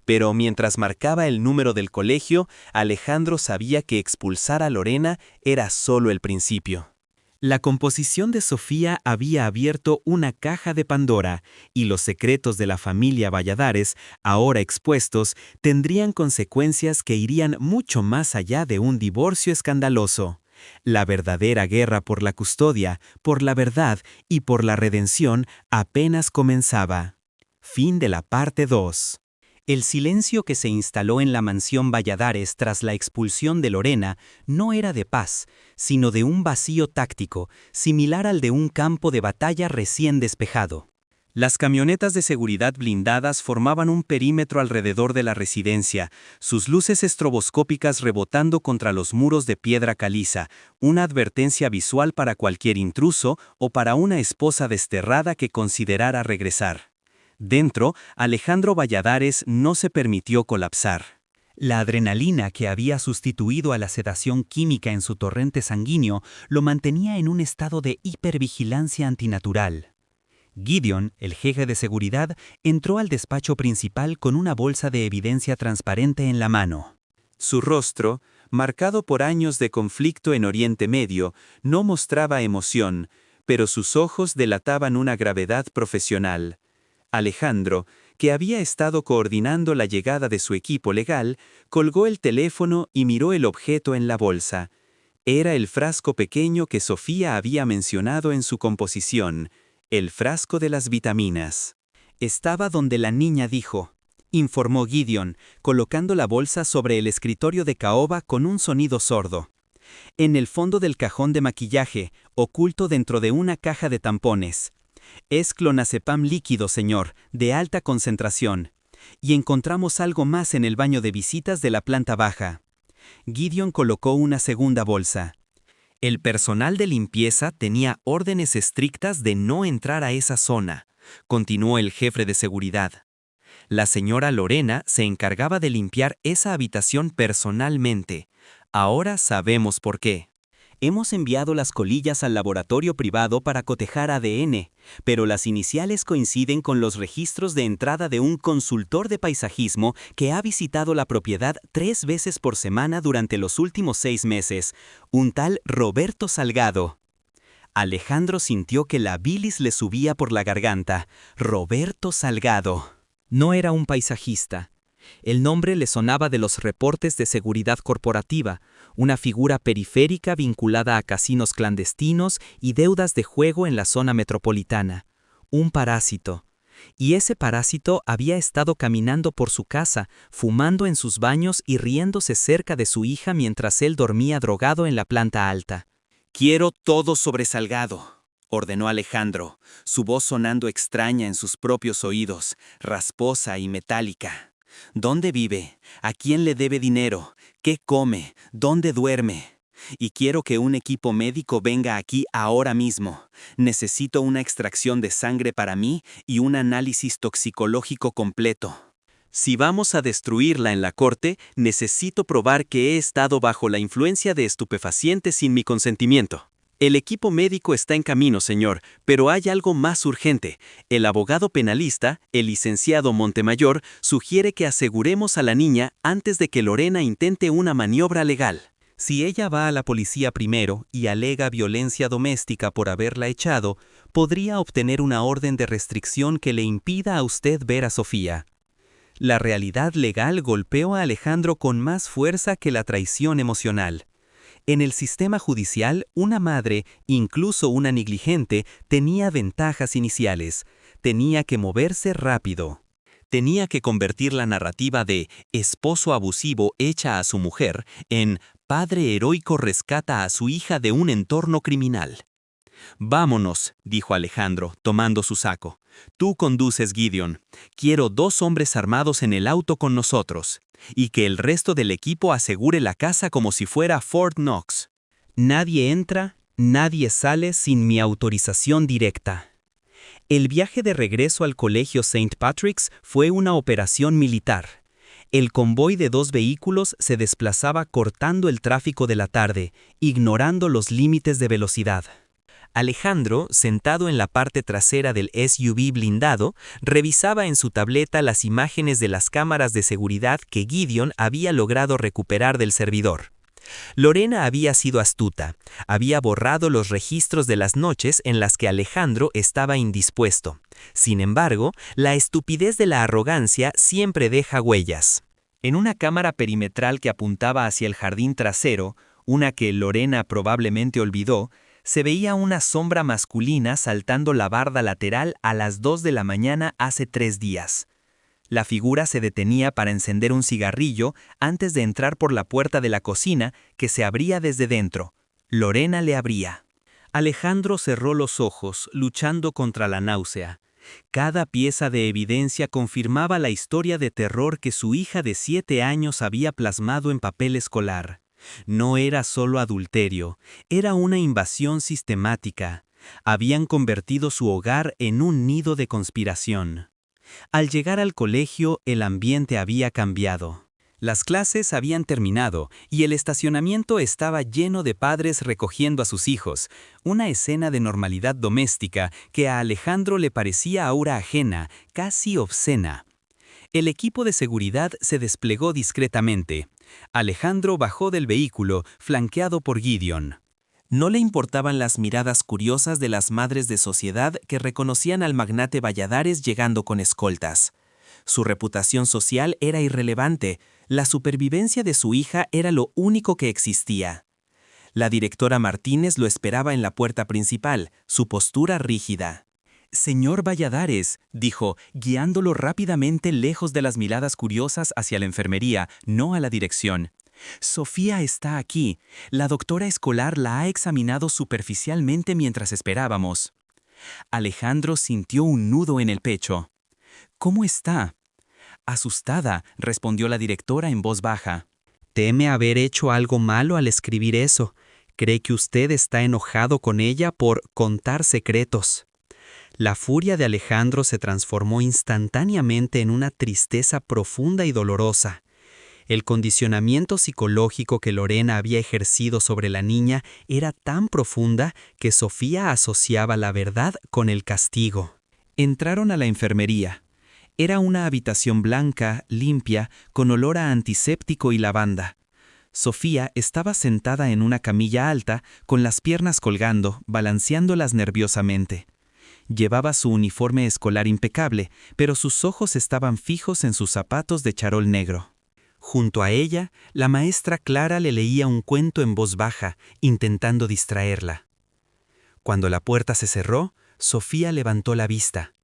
Pero mientras marcaba el número del colegio, Alejandro sabía que expulsar a Lorena era solo el principio. La composición de Sofía había abierto una caja de Pandora, y los secretos de la familia Valladares, ahora expuestos, tendrían consecuencias que irían mucho más allá de un divorcio escandaloso. La verdadera guerra por la custodia, por la verdad y por la redención apenas comenzaba. Fin de la parte 2. El silencio que se instaló en la mansión Valladares tras la expulsión de Lorena no era de paz, sino de un vacío táctico, similar al de un campo de batalla recién despejado. Las camionetas de seguridad blindadas formaban un perímetro alrededor de la residencia, sus luces estroboscópicas rebotando contra los muros de piedra caliza, una advertencia visual para cualquier intruso o para una esposa desterrada que considerara regresar. Dentro, Alejandro Valladares no se permitió colapsar. La adrenalina que había sustituido a la sedación química en su torrente sanguíneo lo mantenía en un estado de hipervigilancia antinatural. Gideon, el jefe de seguridad, entró al despacho principal con una bolsa de evidencia transparente en la mano. Su rostro, marcado por años de conflicto en Oriente Medio, no mostraba emoción, pero sus ojos delataban una gravedad profesional. Alejandro, que había estado coordinando la llegada de su equipo legal, colgó el teléfono y miró el objeto en la bolsa. Era el frasco pequeño que Sofía había mencionado en su composición, el frasco de las vitaminas. Estaba donde la niña dijo, informó Gideon, colocando la bolsa sobre el escritorio de caoba con un sonido sordo. En el fondo del cajón de maquillaje, oculto dentro de una caja de tampones. Es clonazepam líquido, señor, de alta concentración. Y encontramos algo más en el baño de visitas de la planta baja. Gideon colocó una segunda bolsa. El personal de limpieza tenía órdenes estrictas de no entrar a esa zona, continuó el jefe de seguridad. La señora Lorena se encargaba de limpiar esa habitación personalmente. Ahora sabemos por qué. Hemos enviado las colillas al laboratorio privado para cotejar ADN, pero las iniciales coinciden con los registros de entrada de un consultor de paisajismo que ha visitado la propiedad 3 veces por semana durante los últimos 6 meses, un tal Roberto Salgado. Alejandro sintió que la bilis le subía por la garganta. Roberto Salgado. No era un paisajista. El nombre le sonaba de los reportes de seguridad corporativa, una figura periférica vinculada a casinos clandestinos y deudas de juego en la zona metropolitana. Un parásito. Y ese parásito había estado caminando por su casa, fumando en sus baños y riéndose cerca de su hija mientras él dormía drogado en la planta alta. «Quiero todo sobre Salgado», ordenó Alejandro, su voz sonando extraña en sus propios oídos, rasposa y metálica. ¿Dónde vive? ¿A quién le debe dinero? ¿Qué come? ¿Dónde duerme? Y quiero que un equipo médico venga aquí ahora mismo. Necesito una extracción de sangre para mí y un análisis toxicológico completo. Si vamos a destruirla en la corte, necesito probar que he estado bajo la influencia de estupefacientes sin mi consentimiento. El equipo médico está en camino, señor, pero hay algo más urgente. El abogado penalista, el licenciado Montemayor, sugiere que aseguremos a la niña antes de que Lorena intente una maniobra legal. Si ella va a la policía primero y alega violencia doméstica por haberla echado, podría obtener una orden de restricción que le impida a usted ver a Sofía. La realidad legal golpeó a Alejandro con más fuerza que la traición emocional. En el sistema judicial, una madre, incluso una negligente, tenía ventajas iniciales. Tenía que moverse rápido. Tenía que convertir la narrativa de esposo abusivo echa a su mujer en padre heroico rescata a su hija de un entorno criminal. «Vámonos», dijo Alejandro, tomando su saco. «Tú conduces, Gideon. Quiero 2 hombres armados en el auto con nosotros. Y que el resto del equipo asegure la casa como si fuera Fort Knox. Nadie entra, nadie sale sin mi autorización directa». El viaje de regreso al colegio St. Patrick's fue una operación militar. El convoy de 2 vehículos se desplazaba cortando el tráfico de la tarde, ignorando los límites de velocidad. Alejandro, sentado en la parte trasera del SUV blindado, revisaba en su tableta las imágenes de las cámaras de seguridad que Gideon había logrado recuperar del servidor. Lorena había sido astuta, había borrado los registros de las noches en las que Alejandro estaba indispuesto. Sin embargo, la estupidez de la arrogancia siempre deja huellas. En una cámara perimetral que apuntaba hacia el jardín trasero, una que Lorena probablemente olvidó, se veía una sombra masculina saltando la barda lateral a las 2 de la mañana hace 3 días. La figura se detenía para encender un cigarrillo antes de entrar por la puerta de la cocina que se abría desde dentro. Lorena le abría. Alejandro cerró los ojos, luchando contra la náusea. Cada pieza de evidencia confirmaba la historia de terror que su hija de 7 años había plasmado en papel escolar. No era solo adulterio, era una invasión sistemática. Habían convertido su hogar en un nido de conspiración. Al llegar al colegio, el ambiente había cambiado. Las clases habían terminado y el estacionamiento estaba lleno de padres recogiendo a sus hijos, una escena de normalidad doméstica que a Alejandro le parecía aura ajena, casi obscena. El equipo de seguridad se desplegó discretamente. Alejandro bajó del vehículo, flanqueado por Gideon. No le importaban las miradas curiosas de las madres de sociedad que reconocían al magnate Valladares llegando con escoltas. Su reputación social era irrelevante, la supervivencia de su hija era lo único que existía. La directora Martínez lo esperaba en la puerta principal, su postura rígida. «Señor Valladares», dijo, guiándolo rápidamente lejos de las miradas curiosas hacia la enfermería, no a la dirección. «Sofía está aquí. La doctora escolar la ha examinado superficialmente mientras esperábamos». Alejandro sintió un nudo en el pecho. «¿Cómo está?» «Asustada», respondió la directora en voz baja. «Teme haber hecho algo malo al escribir eso. Cree que usted está enojado con ella por contar secretos». La furia de Alejandro se transformó instantáneamente en una tristeza profunda y dolorosa. El condicionamiento psicológico que Lorena había ejercido sobre la niña era tan profunda que Sofía asociaba la verdad con el castigo. Entraron a la enfermería. Era una habitación blanca, limpia, con olor a antiséptico y lavanda. Sofía estaba sentada en una camilla alta, con las piernas colgando, balanceándolas nerviosamente. Llevaba su uniforme escolar impecable, pero sus ojos estaban fijos en sus zapatos de charol negro. Junto a ella, la maestra Clara le leía un cuento en voz baja, intentando distraerla. Cuando la puerta se cerró, Sofía levantó la vista.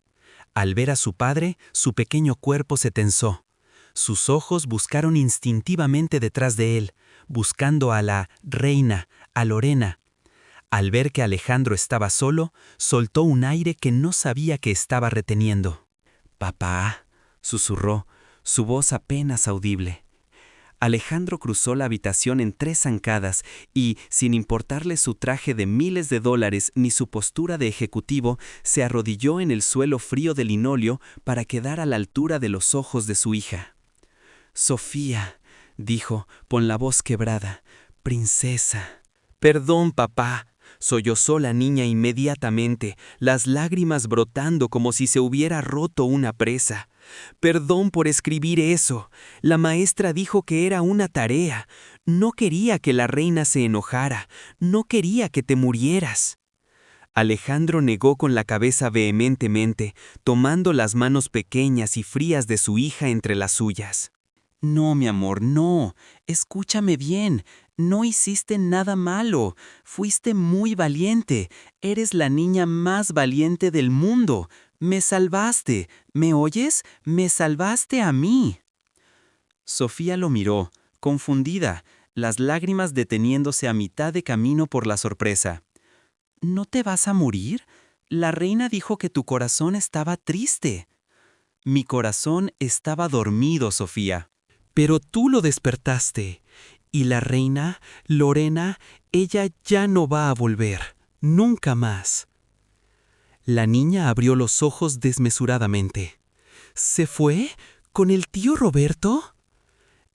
Al ver a su padre, su pequeño cuerpo se tensó. Sus ojos buscaron instintivamente detrás de él, buscando a la reina, a Lorena. Al ver que Alejandro estaba solo, soltó un aire que no sabía que estaba reteniendo. «Papá», susurró, su voz apenas audible. Alejandro cruzó la habitación en 3 zancadas y, sin importarle su traje de miles de dólares ni su postura de ejecutivo, se arrodilló en el suelo frío de linóleo para quedar a la altura de los ojos de su hija. «Sofía», dijo, con la voz quebrada, «princesa». «Perdón, papá», sollozó la niña inmediatamente, las lágrimas brotando como si se hubiera roto una presa. «Perdón por escribir eso. La maestra dijo que era una tarea. No quería que la reina se enojara. No quería que te murieras». Alejandro negó con la cabeza vehementemente, tomando las manos pequeñas y frías de su hija entre las suyas. «No, mi amor, no. Escúchame bien. No hiciste nada malo. Fuiste muy valiente. Eres la niña más valiente del mundo. Me salvaste. ¿Me oyes? Me salvaste a mí». Sofía lo miró, confundida, las lágrimas deteniéndose a mitad de camino por la sorpresa. «¿No te vas a morir? La reina dijo que tu corazón estaba triste». «Mi corazón estaba dormido, Sofía. Pero tú lo despertaste. Y la reina, Lorena, ella ya no va a volver. Nunca más». La niña abrió los ojos desmesuradamente. «¿Se fue? ¿Con el tío Roberto?»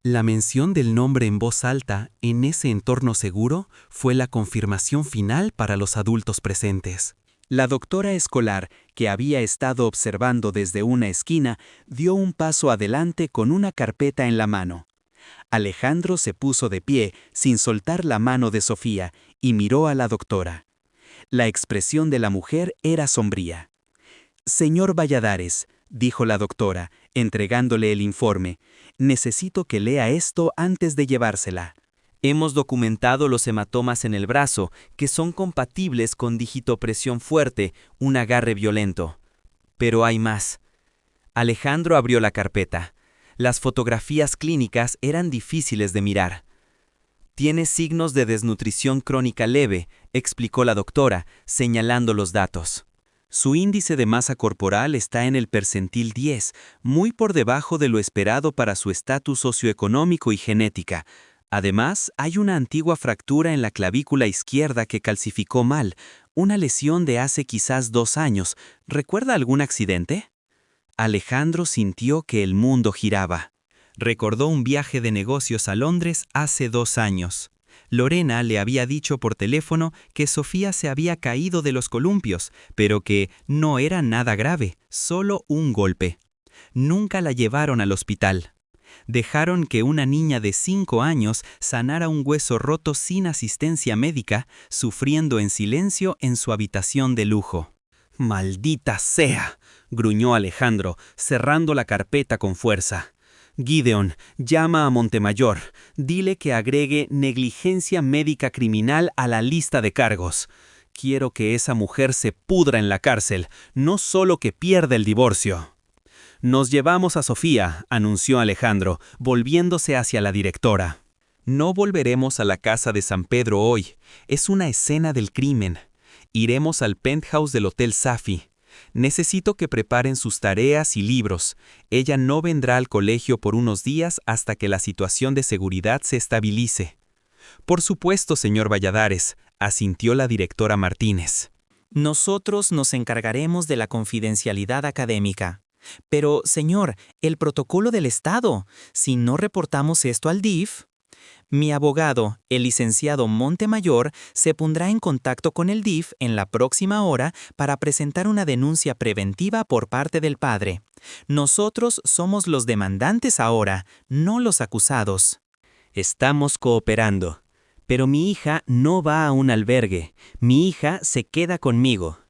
La mención del nombre en voz alta, en ese entorno seguro, fue la confirmación final para los adultos presentes. La doctora escolar, que había estado observando desde una esquina, dio un paso adelante con una carpeta en la mano. Alejandro se puso de pie, sin soltar la mano de Sofía, y miró a la doctora. La expresión de la mujer era sombría. «Señor Valladares», dijo la doctora, entregándole el informe, «necesito que lea esto antes de llevársela. Hemos documentado los hematomas en el brazo, que son compatibles con digitopresión fuerte, un agarre violento. Pero hay más». Alejandro abrió la carpeta. Las fotografías clínicas eran difíciles de mirar. «Tiene signos de desnutrición crónica leve», explicó la doctora, señalando los datos. «Su índice de masa corporal está en el percentil 10, muy por debajo de lo esperado para su estatus socioeconómico y genética. Además, hay una antigua fractura en la clavícula izquierda que calcificó mal, una lesión de hace quizás 2 años. ¿Recuerda algún accidente?». Alejandro sintió que el mundo giraba. Recordó un viaje de negocios a Londres hace 2 años. Lorena le había dicho por teléfono que Sofía se había caído de los columpios, pero que no era nada grave, solo un golpe. Nunca la llevaron al hospital. Dejaron que una niña de 5 años sanara un hueso roto sin asistencia médica, sufriendo en silencio en su habitación de lujo. «¡Maldita sea!», gruñó Alejandro, cerrando la carpeta con fuerza. «Gideon, llama a Montemayor. Dile que agregue negligencia médica criminal a la lista de cargos. Quiero que esa mujer se pudra en la cárcel, no solo que pierda el divorcio». «Nos llevamos a Sofía», anunció Alejandro, volviéndose hacia la directora. «No volveremos a la casa de San Pedro hoy. Es una escena del crimen. Iremos al penthouse del Hotel Safi. Necesito que preparen sus tareas y libros. Ella no vendrá al colegio por unos días hasta que la situación de seguridad se estabilice». «Por supuesto, señor Valladares», asintió la directora Martínez. «Nosotros nos encargaremos de la confidencialidad académica».
Pero, señor, el protocolo del Estado, si no reportamos esto al DIF, mi abogado, el licenciado Montemayor, se pondrá en contacto con el DIF en la próxima hora para presentar una denuncia preventiva por parte del padre. Nosotros somos los demandantes ahora, no los acusados.
Estamos cooperando. Pero mi hija no va a un albergue. Mi hija se queda conmigo.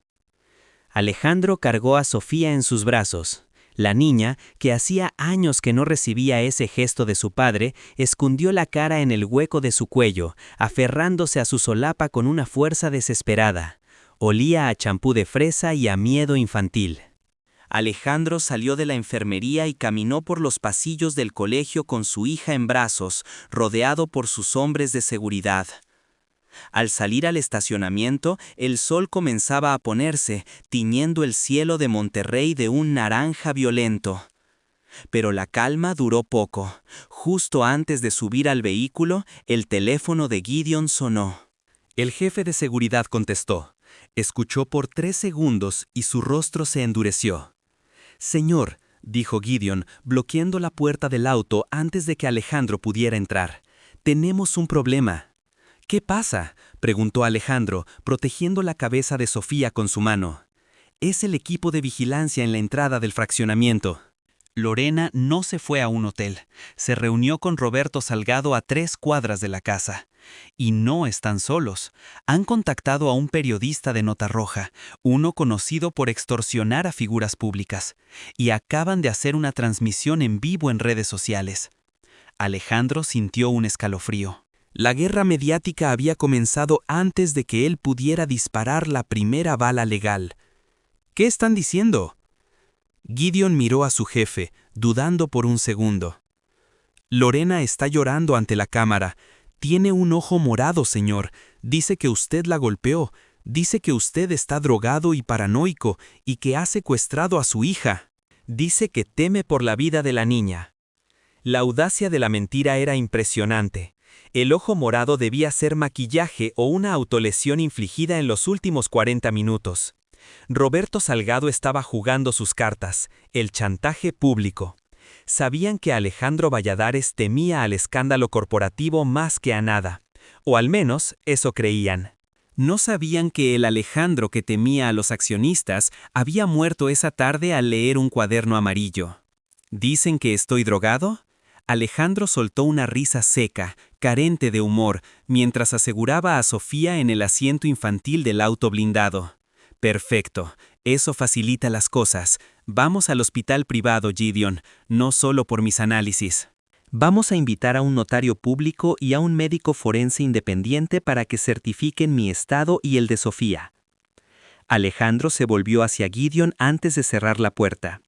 Alejandro cargó a Sofía en sus brazos. La niña, que hacía años que no recibía ese gesto de su padre, escondió la cara en el hueco de su cuello, aferrándose a su solapa con una fuerza desesperada. Olía a champú de fresa y a miedo infantil. Alejandro salió de la enfermería y caminó por los pasillos del colegio con su hija en brazos, rodeado por sus hombres de seguridad. Al salir al estacionamiento, el sol comenzaba a ponerse, tiñendo el cielo de Monterrey de un naranja violento. Pero la calma duró poco. Justo antes de subir al vehículo, el teléfono de Gideon sonó. El jefe de seguridad contestó. Escuchó por 3 segundos y su rostro se endureció. «Señor», dijo Gideon, bloqueando la puerta del auto antes de que Alejandro pudiera entrar. «Tenemos un problema». «¿Qué pasa?», preguntó Alejandro, protegiendo la cabeza de Sofía con su mano. «Es el equipo de vigilancia en la entrada del fraccionamiento». Lorena no se fue a un hotel. Se reunió con Roberto Salgado a 3 cuadras de la casa. Y no están solos. Han contactado a un periodista de Nota Roja, uno conocido por extorsionar a figuras públicas, y acaban de hacer una transmisión en vivo en redes sociales. Alejandro sintió un escalofrío. La guerra mediática había comenzado antes de que él pudiera disparar la primera bala legal. ¿Qué están diciendo? Gideon miró a su jefe, dudando por un segundo. Lorena está llorando ante la cámara. Tiene un ojo morado, señor. Dice que usted la golpeó. Dice que usted está drogado y paranoico y que ha secuestrado a su hija. Dice que teme por la vida de la niña. La audacia de la mentira era impresionante. El ojo morado debía ser maquillaje o una autolesión infligida en los últimos 40 minutos. Roberto Salgado estaba jugando sus cartas, el chantaje público. Sabían que Alejandro Valladares temía al escándalo corporativo más que a nada, o al menos eso creían. No sabían que el Alejandro que temía a los accionistas había muerto esa tarde al leer un cuaderno amarillo. ¿Dicen que estoy drogado? Alejandro soltó una risa seca, carente de humor, mientras aseguraba a Sofía en el asiento infantil del auto blindado. Perfecto, eso facilita las cosas. Vamos al hospital privado, Gideon, no solo por mis análisis. Vamos a invitar a un notario público y a un médico forense independiente para que certifiquen mi estado y el de Sofía. Alejandro se volvió hacia Gideon antes de cerrar la puerta.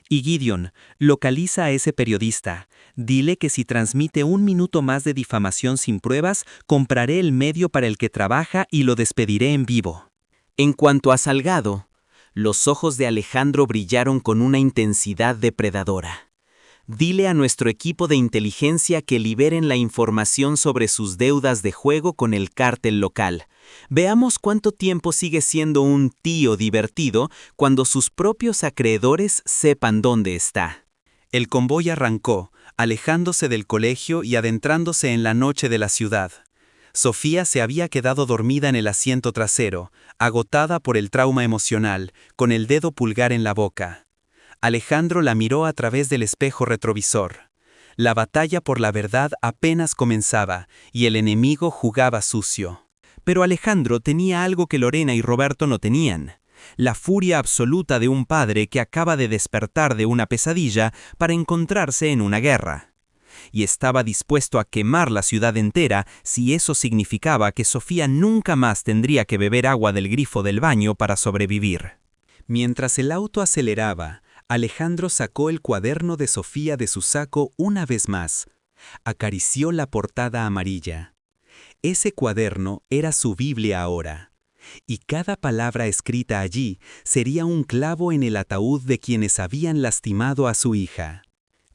Y Gideon, localiza a ese periodista. Dile que si transmite 1 minuto más de difamación sin pruebas, compraré el medio para el que trabaja y lo despediré en vivo. En cuanto a Salgado, los ojos de Alejandro brillaron con una intensidad depredadora. Dile a nuestro equipo de inteligencia que liberen la información sobre sus deudas de juego con el cártel local. Veamos cuánto tiempo sigue siendo un tío divertido cuando sus propios acreedores sepan dónde está. El convoy arrancó, alejándose del colegio y adentrándose en la noche de la ciudad. Sofía se había quedado dormida en el asiento trasero, agotada por el trauma emocional, con el dedo pulgar en la boca. Alejandro la miró a través del espejo retrovisor. La batalla por la verdad apenas comenzaba, y el enemigo jugaba sucio. Pero Alejandro tenía algo que Lorena y Roberto no tenían: la furia absoluta de un padre que acaba de despertar de una pesadilla para encontrarse en una guerra. Y estaba dispuesto a quemar la ciudad entera si eso significaba que Sofía nunca más tendría que beber agua del grifo del baño para sobrevivir. Mientras el auto aceleraba, Alejandro sacó el cuaderno de Sofía de su saco una vez más. Acarició la portada amarilla. Ese cuaderno era su Biblia ahora. Y cada palabra escrita allí sería un clavo en el ataúd de quienes habían lastimado a su hija.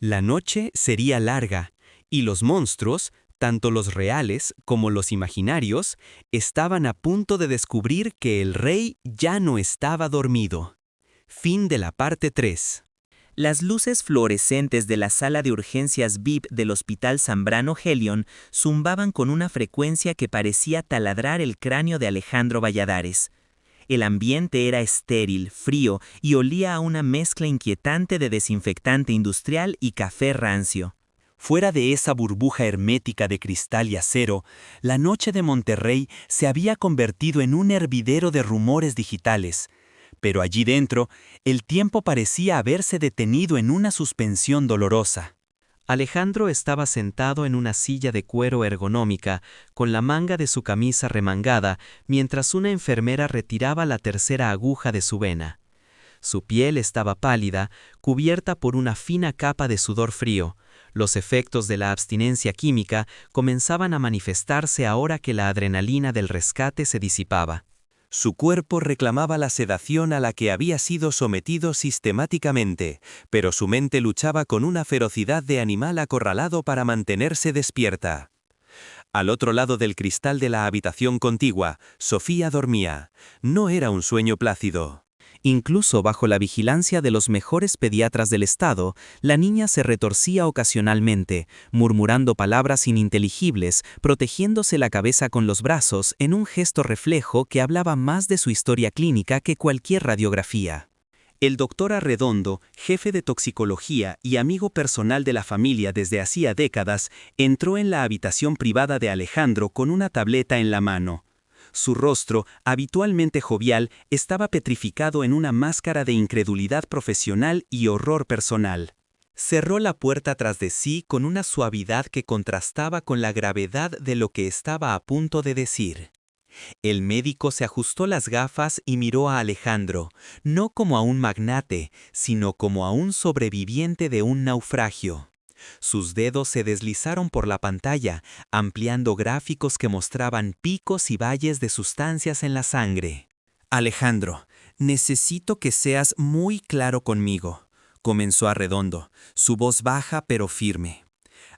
La noche sería larga, y los monstruos, tanto los reales como los imaginarios, estaban a punto de descubrir que el rey ya no estaba dormido. Fin de la parte 3.
Las luces fluorescentes de la sala de urgencias VIP del Hospital Zambrano Helion zumbaban con una frecuencia que parecía taladrar el cráneo de Alejandro Valladares. El ambiente era estéril, frío y olía a una mezcla inquietante de desinfectante industrial y café rancio.
Fuera de esa burbuja hermética de cristal y acero, la noche de Monterrey se había convertido en un hervidero de rumores digitales. Pero allí dentro, el tiempo parecía haberse detenido en una suspensión dolorosa. Alejandro estaba sentado en una silla de cuero ergonómica, con la manga de su camisa remangada, mientras una enfermera retiraba la tercera aguja de su vena. Su piel estaba pálida, cubierta por una fina capa de sudor frío. Los efectos de la abstinencia química comenzaban a manifestarse ahora que la adrenalina del rescate se disipaba. Su cuerpo reclamaba la sedación a la que había sido sometido sistemáticamente, pero su mente luchaba con una ferocidad de animal acorralado para mantenerse despierta. Al otro lado del cristal de la habitación contigua, Sofía dormía. No era un sueño plácido. Incluso bajo la vigilancia de los mejores pediatras del estado, la niña se retorcía ocasionalmente, murmurando palabras ininteligibles, protegiéndose la cabeza con los brazos en un gesto reflejo que hablaba más de su historia clínica que cualquier radiografía. El doctor Arredondo, jefe de toxicología y amigo personal de la familia desde hacía décadas, entró en la habitación privada de Alejandro con una tableta en la mano. Su rostro, habitualmente jovial, estaba petrificado en una máscara de incredulidad profesional y horror personal. Cerró la puerta tras de sí con una suavidad que contrastaba con la gravedad de lo que estaba a punto de decir. El médico se ajustó las gafas y miró a Alejandro, no como a un magnate, sino como a un sobreviviente de un naufragio. Sus dedos se deslizaron por la pantalla, ampliando gráficos que mostraban picos y valles de sustancias en la sangre. «Alejandro, necesito que seas muy claro conmigo», comenzó Arredondo, su voz baja pero firme.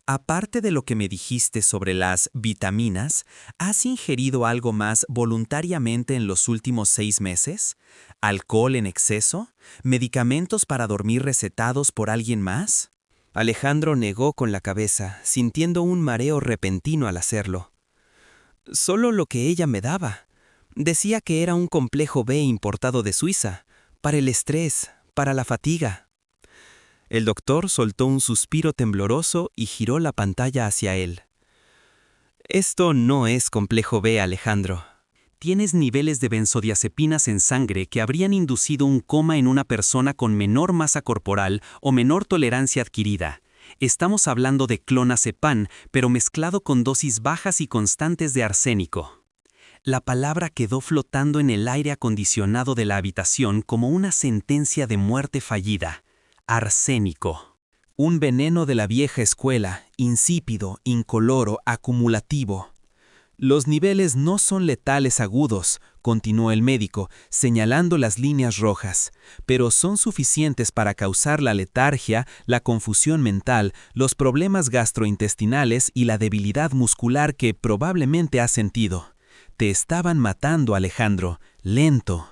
«Aparte de lo que me dijiste sobre las vitaminas, ¿has ingerido algo más voluntariamente en los últimos 6 meses? ¿Alcohol en exceso? ¿Medicamentos para dormir recetados por alguien más?» Alejandro negó con la cabeza, sintiendo un mareo repentino al hacerlo. «Solo lo que ella me daba. Decía que era un complejo B importado de Suiza, para el estrés, para la fatiga». El doctor soltó un suspiro tembloroso y giró la pantalla hacia él. «Esto no es complejo B, Alejandro. Tienes niveles de benzodiazepinas en sangre que habrían inducido un coma en una persona con menor masa corporal o menor tolerancia adquirida. Estamos hablando de clonazepam, pero mezclado con dosis bajas y constantes de arsénico». La palabra quedó flotando en el aire acondicionado de la habitación como una sentencia de muerte fallida. Arsénico. Un veneno de la vieja escuela, insípido, incoloro, acumulativo. «Los niveles no son letales agudos», continuó el médico, señalando las líneas rojas, «pero son suficientes para causar la letargia, la confusión mental, los problemas gastrointestinales y la debilidad muscular que probablemente has sentido. Te estaban matando, Alejandro, lento,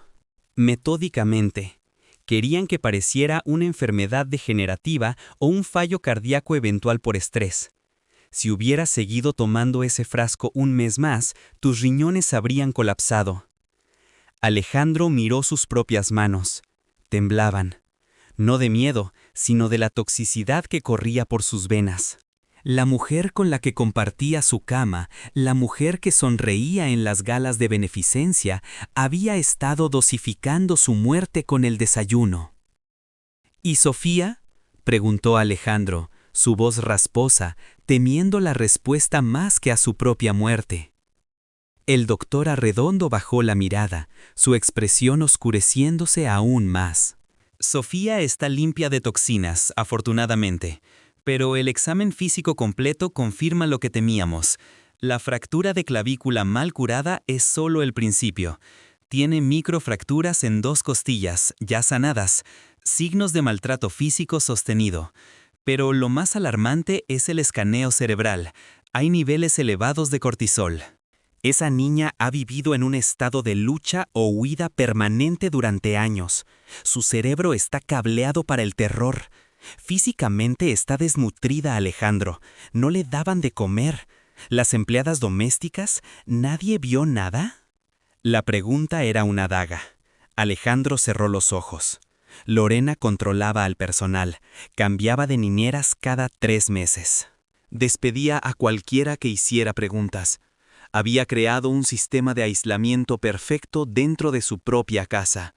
metódicamente. Querían que pareciera una enfermedad degenerativa o un fallo cardíaco eventual por estrés. Si hubieras seguido tomando ese frasco un mes más, tus riñones habrían colapsado». Alejandro miró sus propias manos. Temblaban. No de miedo, sino de la toxicidad que corría por sus venas. La mujer con la que compartía su cama, la mujer que sonreía en las galas de beneficencia, había estado dosificando su muerte con el desayuno. «¿Y Sofía?», preguntó Alejandro, su voz rasposa, temiendo la respuesta más que a su propia muerte. El doctor Arredondo bajó la mirada, su expresión oscureciéndose aún más. «Sofía está limpia de toxinas, afortunadamente, pero el examen físico completo confirma lo que temíamos. La fractura de clavícula mal curada es solo el principio. Tiene microfracturas en 2 costillas, ya sanadas, signos de maltrato físico sostenido. Pero lo más alarmante es el escaneo cerebral. Hay niveles elevados de cortisol».
Esa niña ha vivido en un estado de lucha o huida permanente durante años. Su cerebro está cableado para el terror. Físicamente está desnutrida, Alejandro. No le daban de comer. ¿Las empleadas domésticas? ¿Nadie vio nada? La pregunta era una daga. Alejandro cerró los ojos. Lorena controlaba al personal. Cambiaba de niñeras cada 3 meses. Despedía a cualquiera que hiciera preguntas. Había creado un sistema de aislamiento perfecto dentro de su propia casa.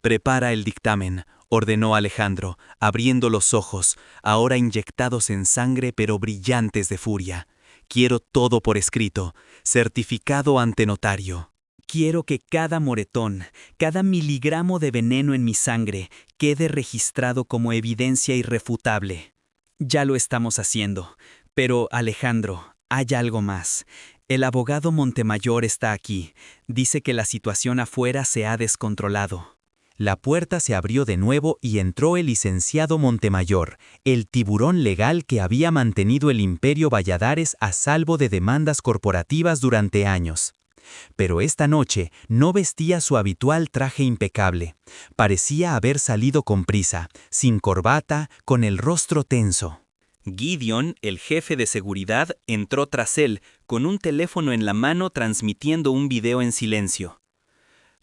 «Prepara el dictamen», ordenó Alejandro, abriendo los ojos, ahora inyectados en sangre pero brillantes de furia. «Quiero todo por escrito, certificado ante notario».
Quiero que cada moretón, cada miligramo de veneno en mi sangre quede registrado como evidencia irrefutable. Ya lo estamos haciendo. Pero, Alejandro, hay algo más. El abogado Montemayor está aquí. Dice que la situación afuera se ha descontrolado.
La puerta se abrió de nuevo y entró el licenciado Montemayor, el tiburón legal que había mantenido el Imperio Valladares a salvo de demandas corporativas durante años. Pero esta noche no vestía su habitual traje impecable. Parecía haber salido con prisa, sin corbata, con el rostro tenso. Gideon, el jefe de seguridad, entró tras él, con un teléfono en la mano transmitiendo un video en silencio.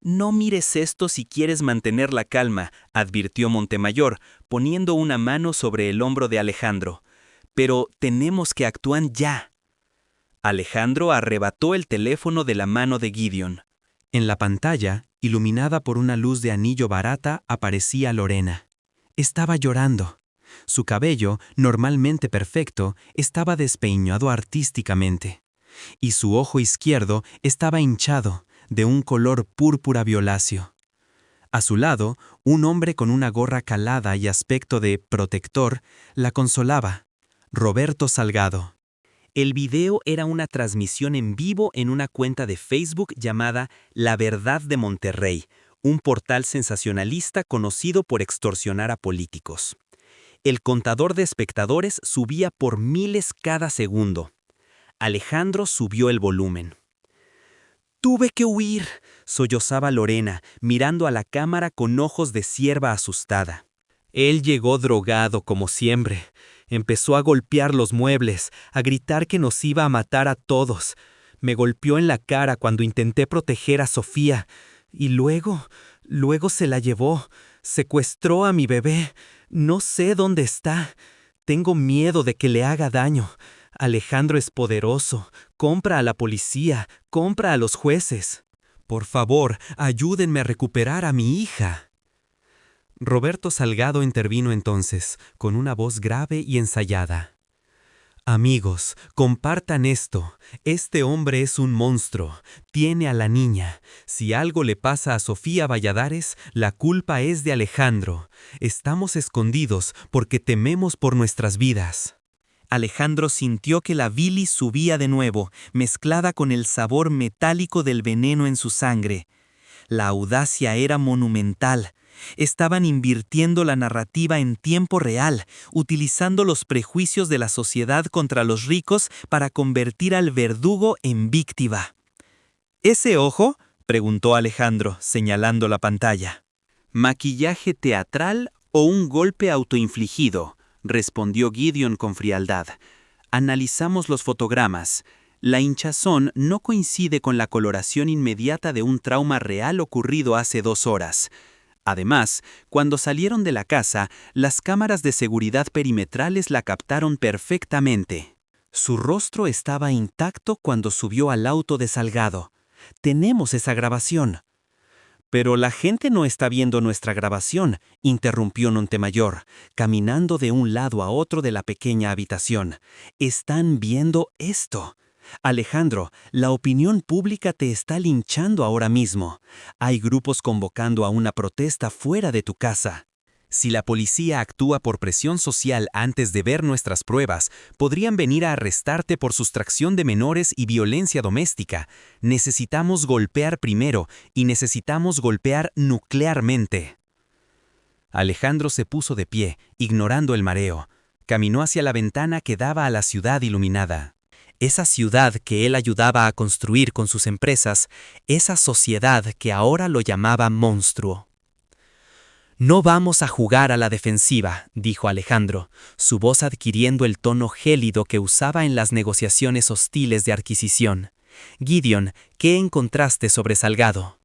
«No mires esto si quieres mantener la calma», advirtió Montemayor, poniendo una mano sobre el hombro de Alejandro. «Pero tenemos que actuar ya». Alejandro arrebató el teléfono de la mano de Gideon. En la pantalla, iluminada por una luz de anillo barata, aparecía Lorena. Estaba llorando. Su cabello, normalmente perfecto, estaba despeinado artísticamente. Y su ojo izquierdo estaba hinchado, de un color púrpura violáceo. A su lado, un hombre con una gorra calada y aspecto de protector la consolaba. Roberto Salgado. El video era una transmisión en vivo en una cuenta de Facebook llamada La Verdad de Monterrey, un portal sensacionalista conocido por extorsionar a políticos. El contador de espectadores subía por miles cada segundo. Alejandro subió el volumen. «Tuve que huir», sollozaba Lorena, mirando a la cámara con ojos de cierva asustada. Él llegó drogado como siempre. Empezó a golpear los muebles, a gritar que nos iba a matar a todos. Me golpeó en la cara cuando intenté proteger a Sofía. Y luego se la llevó. Secuestró a mi bebé. No sé dónde está. Tengo miedo de que le haga daño. Alejandro es poderoso. Compra a la policía. Compra a los jueces. Por favor, ayúdenme a recuperar a mi hija. Roberto Salgado intervino entonces, con una voz grave y ensayada. «Amigos, compartan esto. Este hombre es un monstruo. Tiene a la niña. Si algo le pasa a Sofía Valladares, la culpa es de Alejandro. Estamos escondidos porque tememos por nuestras vidas». Alejandro sintió que la bilis subía de nuevo, mezclada con el sabor metálico del veneno en su sangre. La audacia era monumental. Estaban invirtiendo la narrativa en tiempo real, utilizando los prejuicios de la sociedad contra los ricos para convertir al verdugo en víctima. «¿Ese ojo?», preguntó Alejandro, señalando la pantalla. «¿Maquillaje teatral o un golpe autoinfligido?», respondió Gideon con frialdad. «Analizamos los fotogramas. La hinchazón no coincide con la coloración inmediata de un trauma real ocurrido hace 2 horas. Además, cuando salieron de la casa, las cámaras de seguridad perimetrales la captaron perfectamente. Su rostro estaba intacto cuando subió al auto de Salgado. Tenemos esa grabación». «Pero la gente no está viendo nuestra grabación», interrumpió Montemayor, caminando de un lado a otro de la pequeña habitación. «Están viendo esto. Alejandro, la opinión pública te está linchando ahora mismo. Hay grupos convocando a una protesta fuera de tu casa. Si la policía actúa por presión social antes de ver nuestras pruebas, podrían venir a arrestarte por sustracción de menores y violencia doméstica. Necesitamos golpear primero y necesitamos golpear nuclearmente». Alejandro se puso de pie, ignorando el mareo. Caminó hacia la ventana que daba a la ciudad iluminada. esa ciudad que él ayudaba a construir con sus empresas, esa sociedad que ahora lo llamaba monstruo. No vamos a jugar a la defensiva, dijo Alejandro, su voz adquiriendo el tono gélido que usaba en las negociaciones hostiles de adquisición. Gideon, ¿qué encontraste sobre Salgado?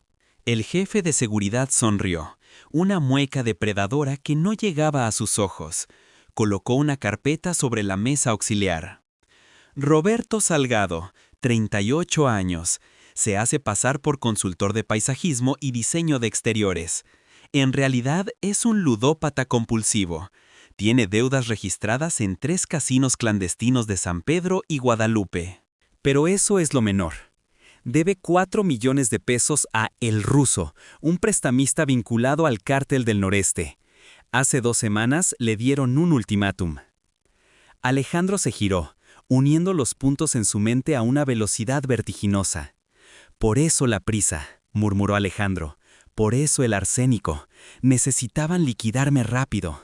El jefe de seguridad sonrió, una mueca depredadora que no llegaba a sus ojos. Colocó una carpeta sobre la mesa auxiliar. Roberto Salgado, 38 años, se hace pasar por consultor de paisajismo y diseño de exteriores. En realidad es un ludópata compulsivo. Tiene deudas registradas en 3 casinos clandestinos de San Pedro y Guadalupe. Pero eso es lo menor. Debe 4 millones de pesos a El Ruso, un prestamista vinculado al Cártel del Noreste. Hace 2 semanas le dieron un ultimátum. Alejandro se giró, uniendo los puntos en su mente a una velocidad vertiginosa. Por eso la prisa, murmuró Alejandro. Por eso el arsénico. Necesitaban liquidarme rápido.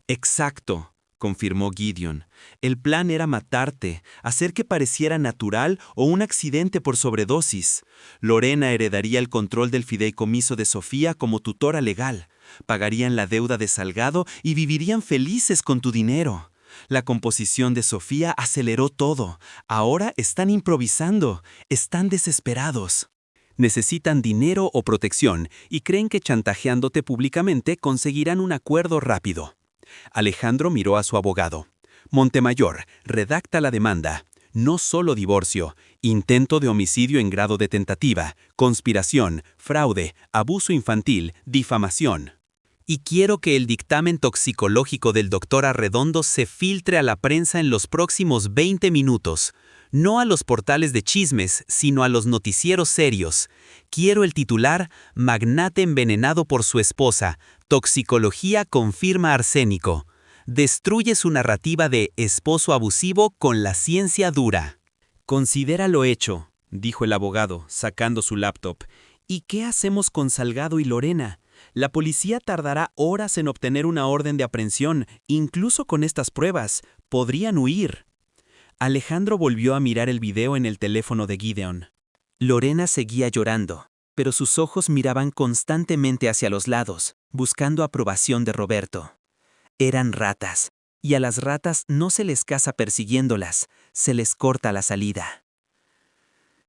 Exacto, confirmó Gideon. El plan era matarte, hacer que pareciera natural o un accidente por sobredosis. Lorena heredaría el control del fideicomiso de Sofía como tutora legal. Pagarían la deuda de Salgado y vivirían felices con tu dinero. La composición de Sofía aceleró todo. Ahora están improvisando, están desesperados. Necesitan dinero o protección y creen que chantajeándote públicamente conseguirán un acuerdo rápido. Alejandro miró a su abogado. Montemayor, redacta la demanda. No solo divorcio, intento de homicidio en grado de tentativa, conspiración, fraude, abuso infantil, difamación. Y quiero que el dictamen toxicológico del doctor Arredondo se filtre a la prensa en los próximos 20 minutos. No a los portales de chismes, sino a los noticieros serios. Quiero el titular: Magnate envenenado por su esposa. Toxicología confirma arsénico. Destruye su narrativa de esposo abusivo con la ciencia dura. Considera lo hecho, dijo el abogado, sacando su laptop. ¿Y qué hacemos con Salgado y Lorena? La policía tardará horas en obtener una orden de aprehensión, incluso con estas pruebas. Podrían huir. Alejandro volvió a mirar el video en el teléfono de Gideon. Lorena seguía llorando, pero sus ojos miraban constantemente hacia los lados, buscando aprobación de Roberto. Eran ratas, y a las ratas no se les caza persiguiéndolas, se les corta la salida.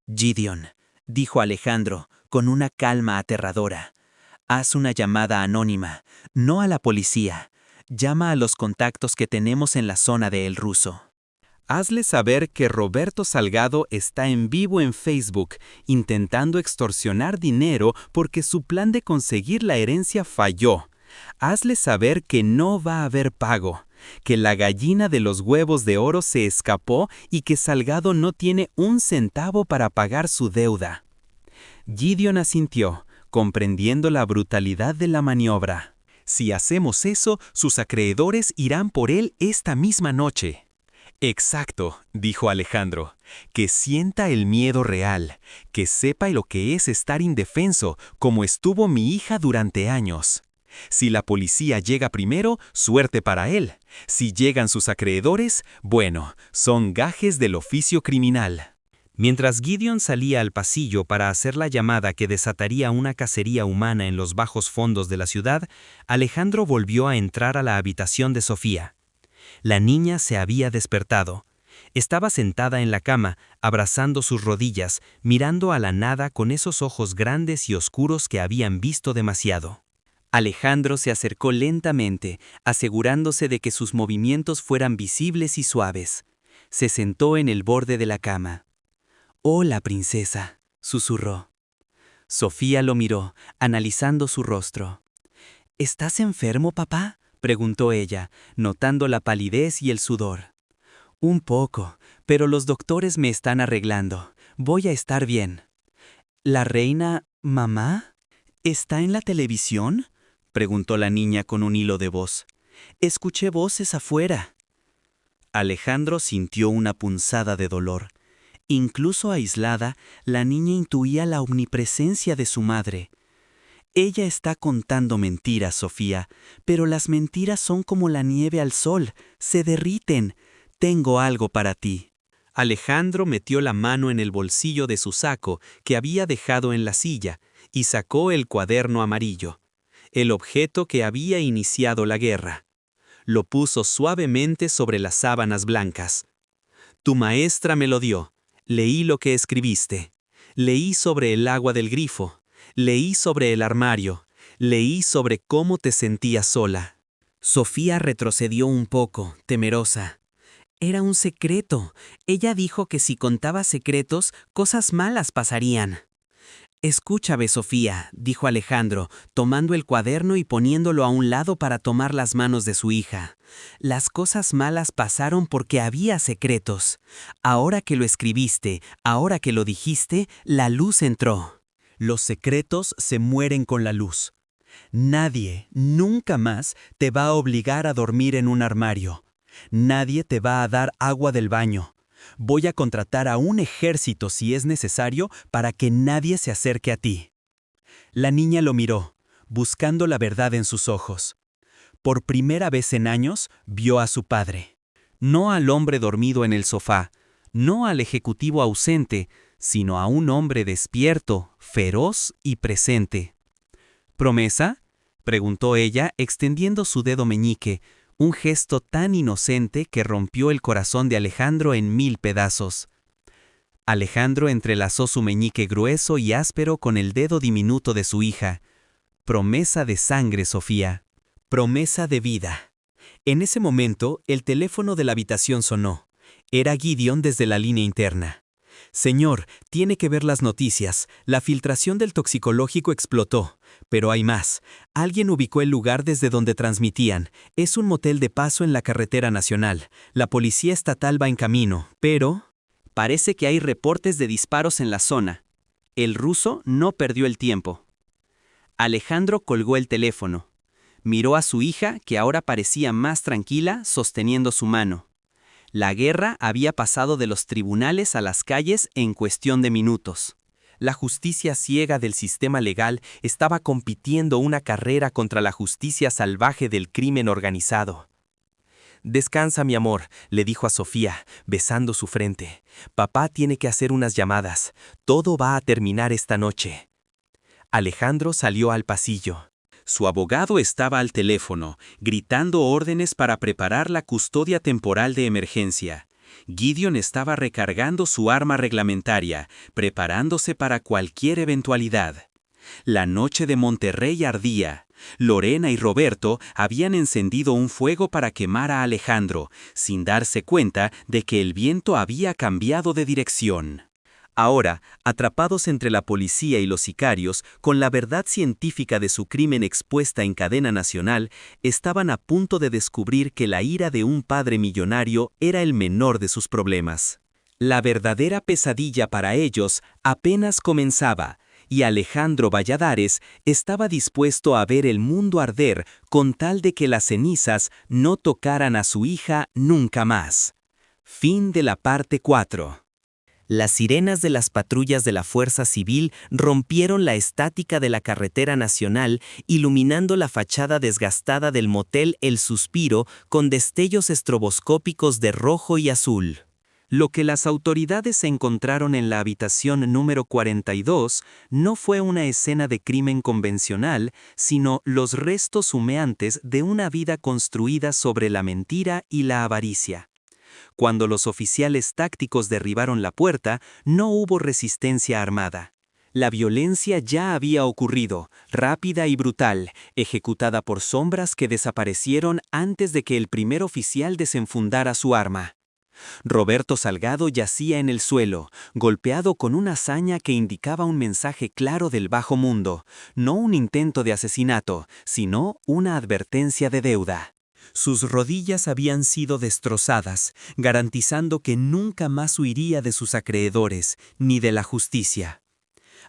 Gideon, dijo Alejandro, con una calma aterradora. Haz una llamada anónima, no a la policía. Llama a los contactos que tenemos en la zona de El Ruso. Hazle saber que Roberto Salgado está en vivo en Facebook, intentando extorsionar dinero porque su plan de conseguir la herencia falló. Hazle saber que no va a haber pago, que la gallina de los huevos de oro se escapó y que Salgado no tiene un centavo para pagar su deuda. Gideon asintió, comprendiendo la brutalidad de la maniobra. Si hacemos eso, sus acreedores irán por él esta misma noche. Exacto, dijo Alejandro, que sienta el miedo real, que sepa lo que es estar indefenso, como estuvo mi hija durante años. Si la policía llega primero, suerte para él. Si llegan sus acreedores, bueno, son gajes del oficio criminal. Mientras Gideon salía al pasillo para hacer la llamada que desataría una cacería humana en los bajos fondos de la ciudad, Alejandro volvió a entrar a la habitación de Sofía. La niña se había despertado. Estaba sentada en la cama, abrazando sus rodillas, mirando a la nada con esos ojos grandes y oscuros que habían visto demasiado. Alejandro se acercó lentamente, asegurándose de que sus movimientos fueran visibles y suaves. Se sentó en el borde de la cama. «Hola, princesa», susurró. Sofía lo miró, analizando su rostro. «¿Estás enfermo, papá?», preguntó ella, notando la palidez y el sudor. «Un poco, pero los doctores me están arreglando. Voy a estar bien». «¿La reina, mamá? ¿Está en la televisión?», preguntó la niña con un hilo de voz. «Escuché voces afuera». Alejandro sintió una punzada de dolor. Incluso aislada, la niña intuía la omnipresencia de su madre. «Ella está contando mentiras, Sofía, pero las mentiras son como la nieve al sol, se derriten. Tengo algo para ti».
Alejandro metió la mano en el bolsillo de su saco que había dejado en la silla y sacó el cuaderno amarillo, el objeto que había iniciado la guerra. Lo puso suavemente sobre las sábanas blancas. Tu maestra me lo dio. Leí lo que escribiste. Leí sobre el agua del grifo. Leí sobre el armario. Leí sobre cómo te sentías sola.
Sofía retrocedió un poco, temerosa. Era un secreto. Ella dijo que si contaba secretos, cosas malas pasarían. Escúchame, Sofía, dijo Alejandro, tomando el cuaderno y poniéndolo a un lado para tomar las manos de su hija. Las cosas malas pasaron porque había secretos. Ahora que lo escribiste, ahora que lo dijiste, la luz entró.
Los secretos se mueren con la luz. Nadie, nunca más, te va a obligar a dormir en un armario. Nadie te va a dar agua del baño. Voy a contratar a un ejército si es necesario para que nadie se acerque a ti. La niña lo miró, buscando la verdad en sus ojos. Por primera vez en años, vio a su padre. No al hombre dormido en el sofá, no al ejecutivo ausente, sino a un hombre despierto, feroz y presente. ¿Promesa?, preguntó ella, extendiendo su dedo meñique, un gesto tan inocente que rompió el corazón de Alejandro en 1000 pedazos. Alejandro entrelazó su meñique grueso y áspero con el dedo diminuto de su hija. Promesa de sangre, Sofía. Promesa de vida. En ese momento, el teléfono de la habitación sonó. Era Gideon desde la línea interna. Señor, tiene que ver las noticias. La filtración del toxicológico explotó. Pero hay más. Alguien ubicó el lugar desde donde transmitían. Es un motel de paso en la carretera nacional. La policía estatal va en camino, pero... Parece que hay reportes de disparos en la zona. El ruso no perdió el tiempo. Alejandro colgó el teléfono. Miró a su hija, que ahora parecía más tranquila, sosteniendo su mano. La guerra había pasado de los tribunales a las calles en cuestión de minutos. La justicia ciega del sistema legal estaba compitiendo una carrera contra la justicia salvaje del crimen organizado. «Descansa, mi amor», le dijo a Sofía, besando su frente. «Papá tiene que hacer unas llamadas. Todo va a terminar esta noche». Alejandro salió al pasillo. Su abogado estaba al teléfono, gritando órdenes para preparar la custodia temporal de emergencia. Gideon estaba recargando su arma reglamentaria, preparándose para cualquier eventualidad. La noche de Monterrey ardía. Lorena y Roberto habían encendido un fuego para quemar a Alejandro, sin darse cuenta de que el viento había cambiado de dirección. Ahora, atrapados entre la policía y los sicarios, con la verdad científica de su crimen expuesta en cadena nacional, estaban a punto de descubrir que la ira de un padre millonario era el menor de sus problemas. La verdadera pesadilla para ellos apenas comenzaba, y Alejandro Valladares estaba dispuesto a ver el mundo arder con tal de que las cenizas no tocaran a su hija nunca más. Fin de la parte 4. Las sirenas de las patrullas de la Fuerza Civil rompieron la estática de la carretera nacional, iluminando la fachada desgastada del motel El Suspiro con destellos estroboscópicos de rojo y azul. Lo que las autoridades encontraron en la habitación número 42 no fue una escena de crimen convencional, sino los restos humeantes de una vida construida sobre la mentira y la avaricia. Cuando los oficiales tácticos derribaron la puerta, no hubo resistencia armada. La violencia ya había ocurrido, rápida y brutal, ejecutada por sombras que desaparecieron antes de que el primer oficial desenfundara su arma. Roberto Salgado yacía en el suelo, golpeado con una hazaña que indicaba un mensaje claro del bajo mundo, no un intento de asesinato, sino una advertencia de deuda. Sus rodillas habían sido destrozadas, garantizando que nunca más huiría de sus acreedores, ni de la justicia.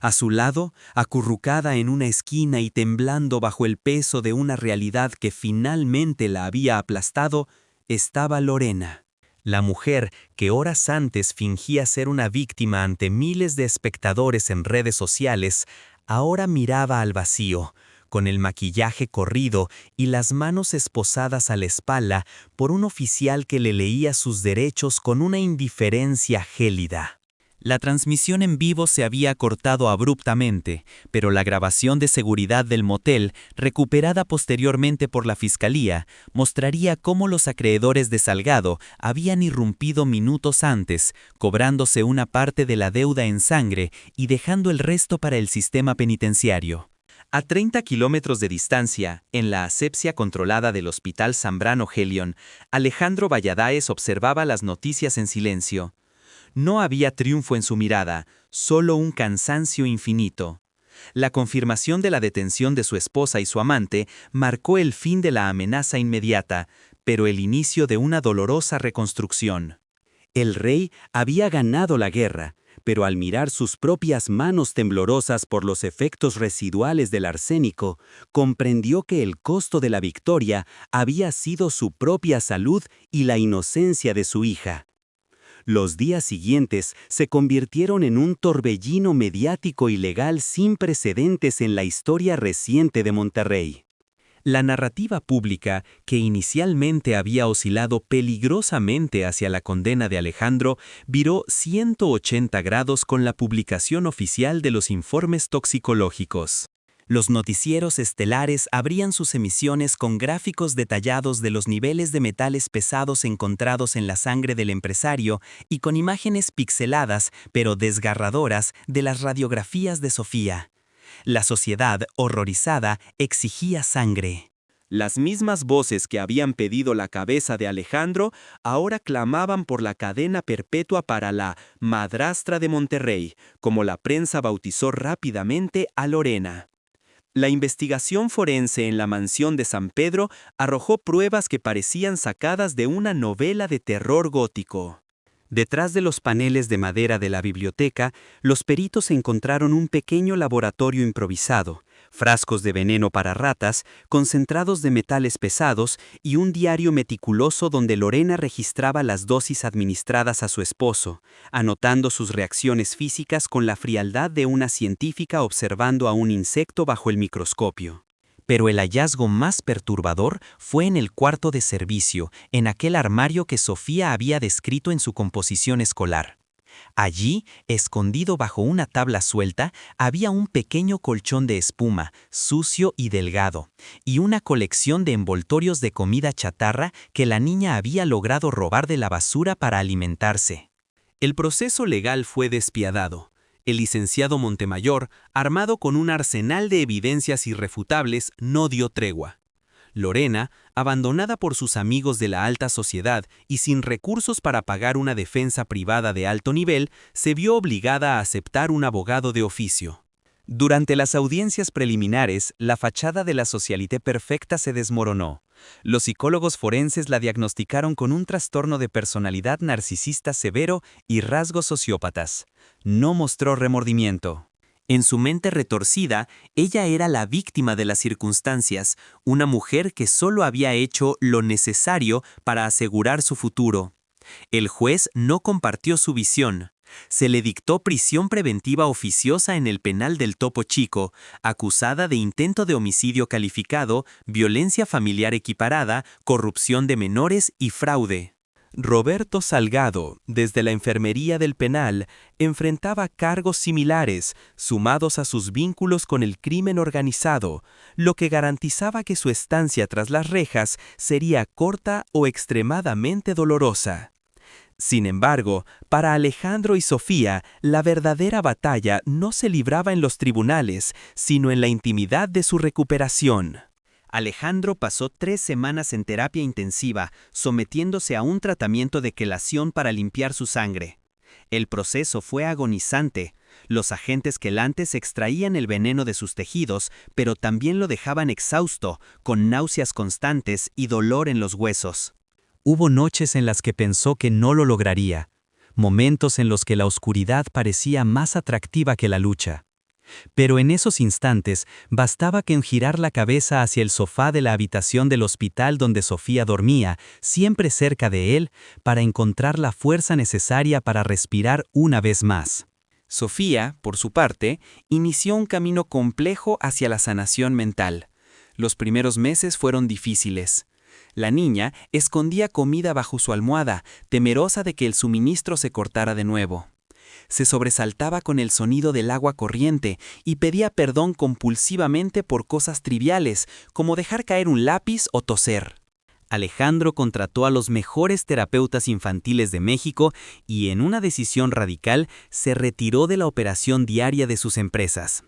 A su lado, acurrucada en una esquina y temblando bajo el peso de una realidad que finalmente la había aplastado, estaba Lorena. La mujer que horas antes fingía ser una víctima ante miles de espectadores en redes sociales, ahora miraba al vacío,
con el maquillaje corrido y las manos esposadas a la espalda por un oficial que le leía sus derechos con una indiferencia gélida. La transmisión en vivo se había cortado abruptamente, pero la grabación de seguridad del motel, recuperada posteriormente por la fiscalía, mostraría cómo los acreedores de Salgado habían irrumpido minutos antes, cobrándose una parte de la deuda en sangre y dejando el resto para el sistema penitenciario. A 30 kilómetros de distancia, en la asepsia controlada del Hospital Zambrano Helion, Alejandro Valladares observaba las noticias en silencio. No había triunfo en su mirada, solo un cansancio infinito. La confirmación de la detención de su esposa y su amante marcó el fin de la amenaza inmediata, pero el inicio de una dolorosa reconstrucción. El rey había ganado la guerra, pero al mirar sus propias manos temblorosas por los efectos residuales del arsénico, comprendió que el costo de la victoria había sido su propia salud y la inocencia de su hija. Los días siguientes se convirtieron en un torbellino mediático y legal sin precedentes en la historia reciente de Monterrey. La narrativa pública, que inicialmente había oscilado peligrosamente hacia la condena de Alejandro, viró 180 grados con la publicación oficial de los informes toxicológicos. Los noticieros estelares abrían sus emisiones con gráficos detallados de los niveles de metales pesados encontrados en la sangre del empresario y con imágenes pixeladas, pero desgarradoras, de las radiografías de Sofía. La sociedad, horrorizada, exigía sangre. Las mismas voces que habían pedido la cabeza de Alejandro ahora clamaban por la cadena perpetua para la madrastra de Monterrey, como la prensa bautizó rápidamente a Lorena. La investigación forense en la mansión de San Pedro arrojó pruebas que parecían sacadas de una novela de terror gótico. Detrás de los paneles de madera de la biblioteca, los peritos encontraron un pequeño laboratorio improvisado, frascos de veneno para ratas, concentrados de metales pesados y un diario meticuloso donde Lorena registraba las dosis administradas a su esposo, anotando sus reacciones físicas con la frialdad de una científica observando a un insecto bajo el microscopio. Pero el hallazgo más perturbador fue en el cuarto de servicio, en aquel armario que Sofía había descrito en su composición escolar. Allí, escondido bajo una tabla suelta, había un pequeño colchón de espuma, sucio y delgado, y una colección de envoltorios de comida chatarra que la niña había logrado robar de la basura para alimentarse. El proceso legal fue despiadado. El licenciado Montemayor, armado con un arsenal de evidencias irrefutables, no dio tregua. Lorena, abandonada por sus amigos de la alta sociedad y sin recursos para pagar una defensa privada de alto nivel, se vio obligada a aceptar un abogado de oficio. Durante las audiencias preliminares, la fachada de la socialité perfecta se desmoronó. Los psicólogos forenses la diagnosticaron con un trastorno de personalidad narcisista severo y rasgos sociópatas. No mostró remordimiento. En su mente retorcida, ella era la víctima de las circunstancias, una mujer que solo había hecho lo necesario para asegurar su futuro. El juez no compartió su visión. Se le dictó prisión preventiva oficiosa en el penal del Topo Chico, acusada de intento de homicidio calificado, violencia familiar equiparada, corrupción de menores y fraude. Roberto Salgado, desde la enfermería del penal, enfrentaba cargos similares, sumados a sus vínculos con el crimen organizado, lo que garantizaba que su estancia tras las rejas sería corta o extremadamente dolorosa. Sin embargo, para Alejandro y Sofía, la verdadera batalla no se libraba en los tribunales, sino en la intimidad de su recuperación. Alejandro pasó 3 semanas en terapia intensiva, sometiéndose a un tratamiento de quelación para limpiar su sangre. El proceso fue agonizante. Los agentes quelantes extraían el veneno de sus tejidos, pero también lo dejaban exhausto, con náuseas constantes y dolor en los huesos. Hubo noches en las que pensó que no lo lograría, momentos en los que la oscuridad parecía más atractiva que la lucha. Pero en esos instantes bastaba con girar la cabeza hacia el sofá de la habitación del hospital donde Sofía dormía, siempre cerca de él, para encontrar la fuerza necesaria para respirar una vez más. Sofía, por su parte, inició un camino complejo hacia la sanación mental. Los primeros meses fueron difíciles. La niña escondía comida bajo su almohada, temerosa de que el suministro se cortara de nuevo. Se sobresaltaba con el sonido del agua corriente y pedía perdón compulsivamente por cosas triviales, como dejar caer un lápiz o toser. Alejandro contrató a los mejores terapeutas infantiles de México y en una decisión radical se retiró de la operación diaria de sus empresas.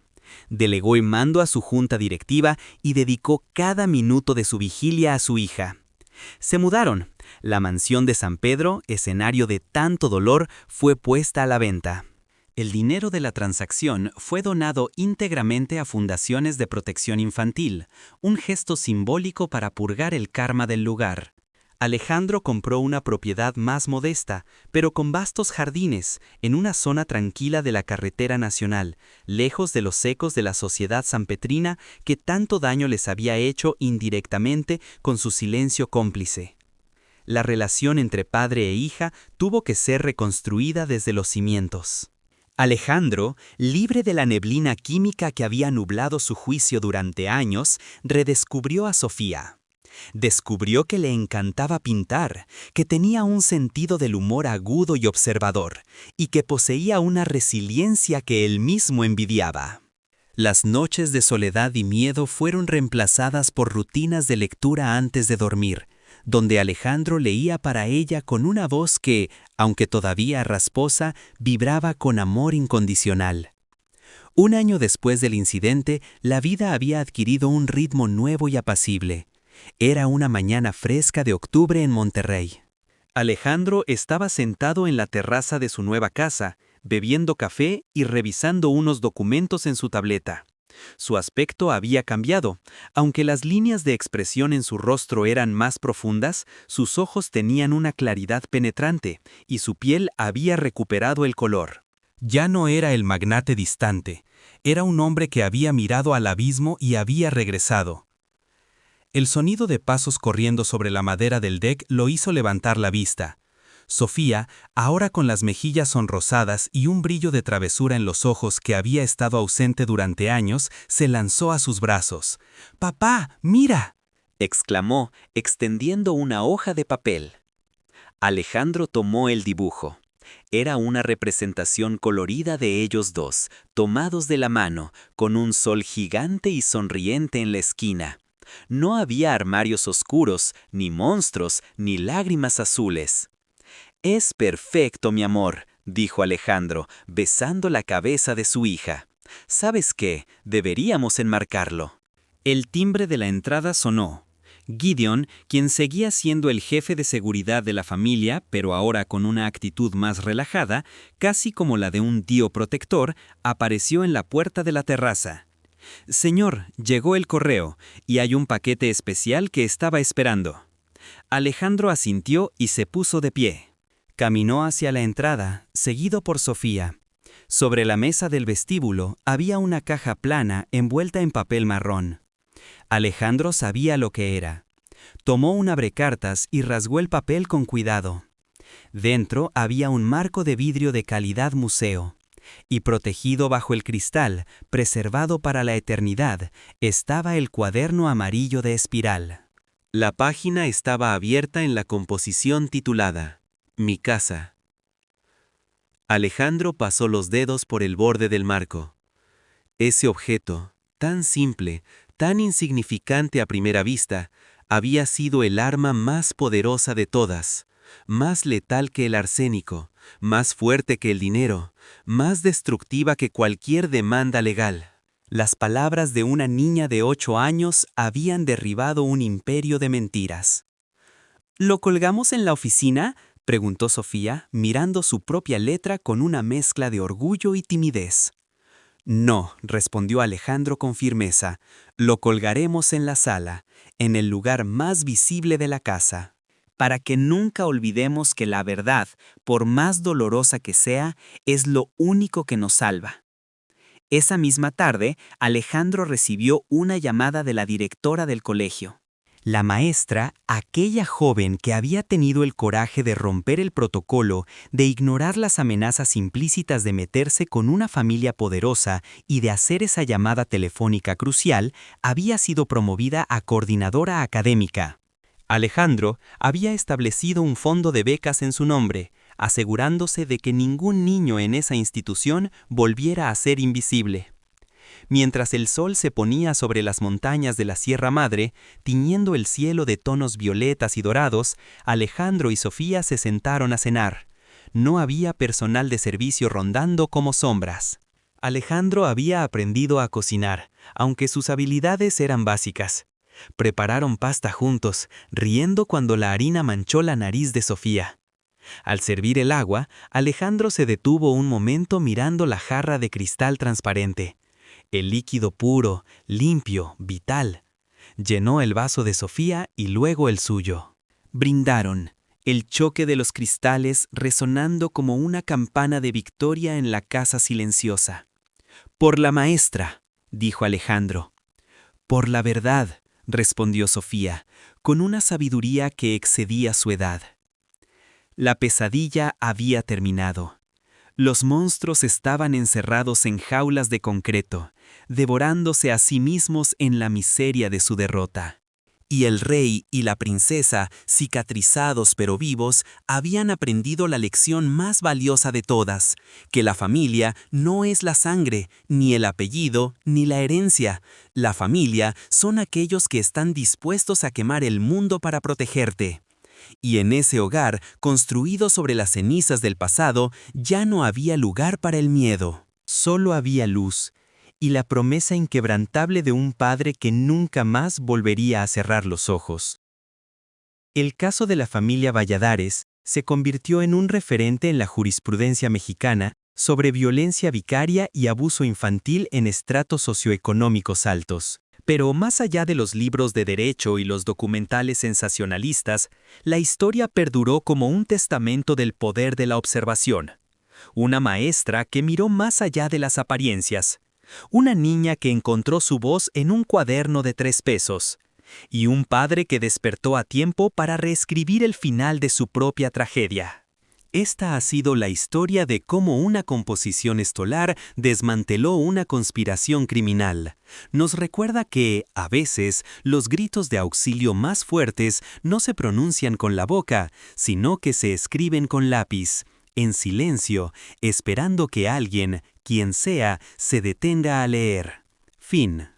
Delegó el mando a su junta directiva y dedicó cada minuto de su vigilia a su hija. Se mudaron. La mansión de San Pedro, escenario de tanto dolor, fue puesta a la venta. El dinero de la transacción fue donado íntegramente a fundaciones de protección infantil, un gesto simbólico para purgar el karma del lugar. Alejandro compró una propiedad más modesta, pero con vastos jardines, en una zona tranquila de la carretera nacional, lejos de los ecos de la sociedad sanpetrina que tanto daño les había hecho indirectamente con su silencio cómplice. La relación entre padre e hija tuvo que ser reconstruida desde los cimientos. Alejandro, libre de la neblina química que había nublado su juicio durante años, redescubrió a Sofía. Descubrió que le encantaba pintar, que tenía un sentido del humor agudo y observador, y que poseía una resiliencia que él mismo envidiaba. Las noches de soledad y miedo fueron reemplazadas por rutinas de lectura antes de dormir, donde Alejandro leía para ella con una voz que, aunque todavía rasposa, vibraba con amor incondicional. Un año después del incidente, la vida había adquirido un ritmo nuevo y apacible. Era una mañana fresca de octubre en Monterrey. Alejandro estaba sentado en la terraza de su nueva casa, bebiendo café y revisando unos documentos en su tableta. Su aspecto había cambiado. Aunque las líneas de expresión en su rostro eran más profundas, sus ojos tenían una claridad penetrante, y su piel había recuperado el color. Ya no era el magnate distante, era un hombre que había mirado al abismo y había regresado. El sonido de pasos corriendo sobre la madera del deck lo hizo levantar la vista. Sofía, ahora con las mejillas sonrosadas y un brillo de travesura en los ojos que había estado ausente durante años, se lanzó a sus brazos. «¡Papá, mira!», exclamó, extendiendo una hoja de papel. Alejandro tomó el dibujo. Era una representación colorida de ellos dos, tomados de la mano, con un sol gigante y sonriente en la esquina. No había armarios oscuros, ni monstruos, ni lágrimas azules. «Es perfecto, mi amor», dijo Alejandro, besando la cabeza de su hija. «¿Sabes qué? Deberíamos enmarcarlo». El timbre de la entrada sonó. Gideon, quien seguía siendo el jefe de seguridad de la familia, pero ahora con una actitud más relajada, casi como la de un tío protector, apareció en la puerta de la terraza. «Señor, llegó el correo, y hay un paquete especial que estaba esperando». Alejandro asintió y se puso de pie. Caminó hacia la entrada, seguido por Sofía. Sobre la mesa del vestíbulo había una caja plana envuelta en papel marrón. Alejandro sabía lo que era. Tomó un abrecartas y rasgó el papel con cuidado. Dentro había un marco de vidrio de calidad museo. Y protegido bajo el cristal, preservado para la eternidad, estaba el cuaderno amarillo de espiral. La página estaba abierta en la composición titulada «Mi casa». Alejandro pasó los dedos por el borde del marco. Ese objeto, tan simple, tan insignificante a primera vista, había sido el arma más poderosa de todas, más letal que el arsénico, más fuerte que el dinero, más destructiva que cualquier demanda legal. Las palabras de una niña de 8 años habían derribado un imperio de mentiras. «¿Lo colgamos en la oficina?», preguntó Sofía, mirando su propia letra con una mezcla de orgullo y timidez. «No», respondió Alejandro con firmeza, «lo colgaremos en la sala, en el lugar más visible de la casa, para que nunca olvidemos que la verdad, por más dolorosa que sea, es lo único que nos salva». Esa misma tarde, Alejandro recibió una llamada de la directora del colegio. La maestra, aquella joven que había tenido el coraje de romper el protocolo, de ignorar las amenazas implícitas de meterse con una familia poderosa y de hacer esa llamada telefónica crucial, había sido promovida a coordinadora académica. Alejandro había establecido un fondo de becas en su nombre, asegurándose de que ningún niño en esa institución volviera a ser invisible. Mientras el sol se ponía sobre las montañas de la Sierra Madre, tiñendo el cielo de tonos violetas y dorados, Alejandro y Sofía se sentaron a cenar. No había personal de servicio rondando como sombras. Alejandro había aprendido a cocinar, aunque sus habilidades eran básicas. Prepararon pasta juntos, riendo cuando la harina manchó la nariz de Sofía. Al servir el agua, Alejandro se detuvo un momento mirando la jarra de cristal transparente. El líquido puro, limpio, vital. Llenó el vaso de Sofía y luego el suyo. Brindaron, el choque de los cristales resonando como una campana de victoria en la casa silenciosa. «Por la maestra», dijo Alejandro. «Por la verdad», respondió Sofía, con una sabiduría que excedía su edad. La pesadilla había terminado. Los monstruos estaban encerrados en jaulas de concreto, devorándose a sí mismos en la miseria de su derrota. Y el rey y la princesa, cicatrizados pero vivos, habían aprendido la lección más valiosa de todas, que la familia no es la sangre, ni el apellido, ni la herencia. La familia son aquellos que están dispuestos a quemar el mundo para protegerte. Y en ese hogar, construido sobre las cenizas del pasado, ya no había lugar para el miedo. Solo había luz, y la promesa inquebrantable de un padre que nunca más volvería a cerrar los ojos. El caso de la familia Valladares se convirtió en un referente en la jurisprudencia mexicana sobre violencia vicaria y abuso infantil en estratos socioeconómicos altos. Pero más allá de los libros de derecho y los documentales sensacionalistas, la historia perduró como un testamento del poder de la observación. Una maestra que miró más allá de las apariencias. Una niña que encontró su voz en un cuaderno de 3 pesos. Y un padre que despertó a tiempo para reescribir el final de su propia tragedia. Esta ha sido la historia de cómo una composición estolar desmanteló una conspiración criminal. Nos recuerda que, a veces, los gritos de auxilio más fuertes no se pronuncian con la boca, sino que se escriben con lápiz, en silencio, esperando que alguien, quien sea, se detenga a leer. Fin.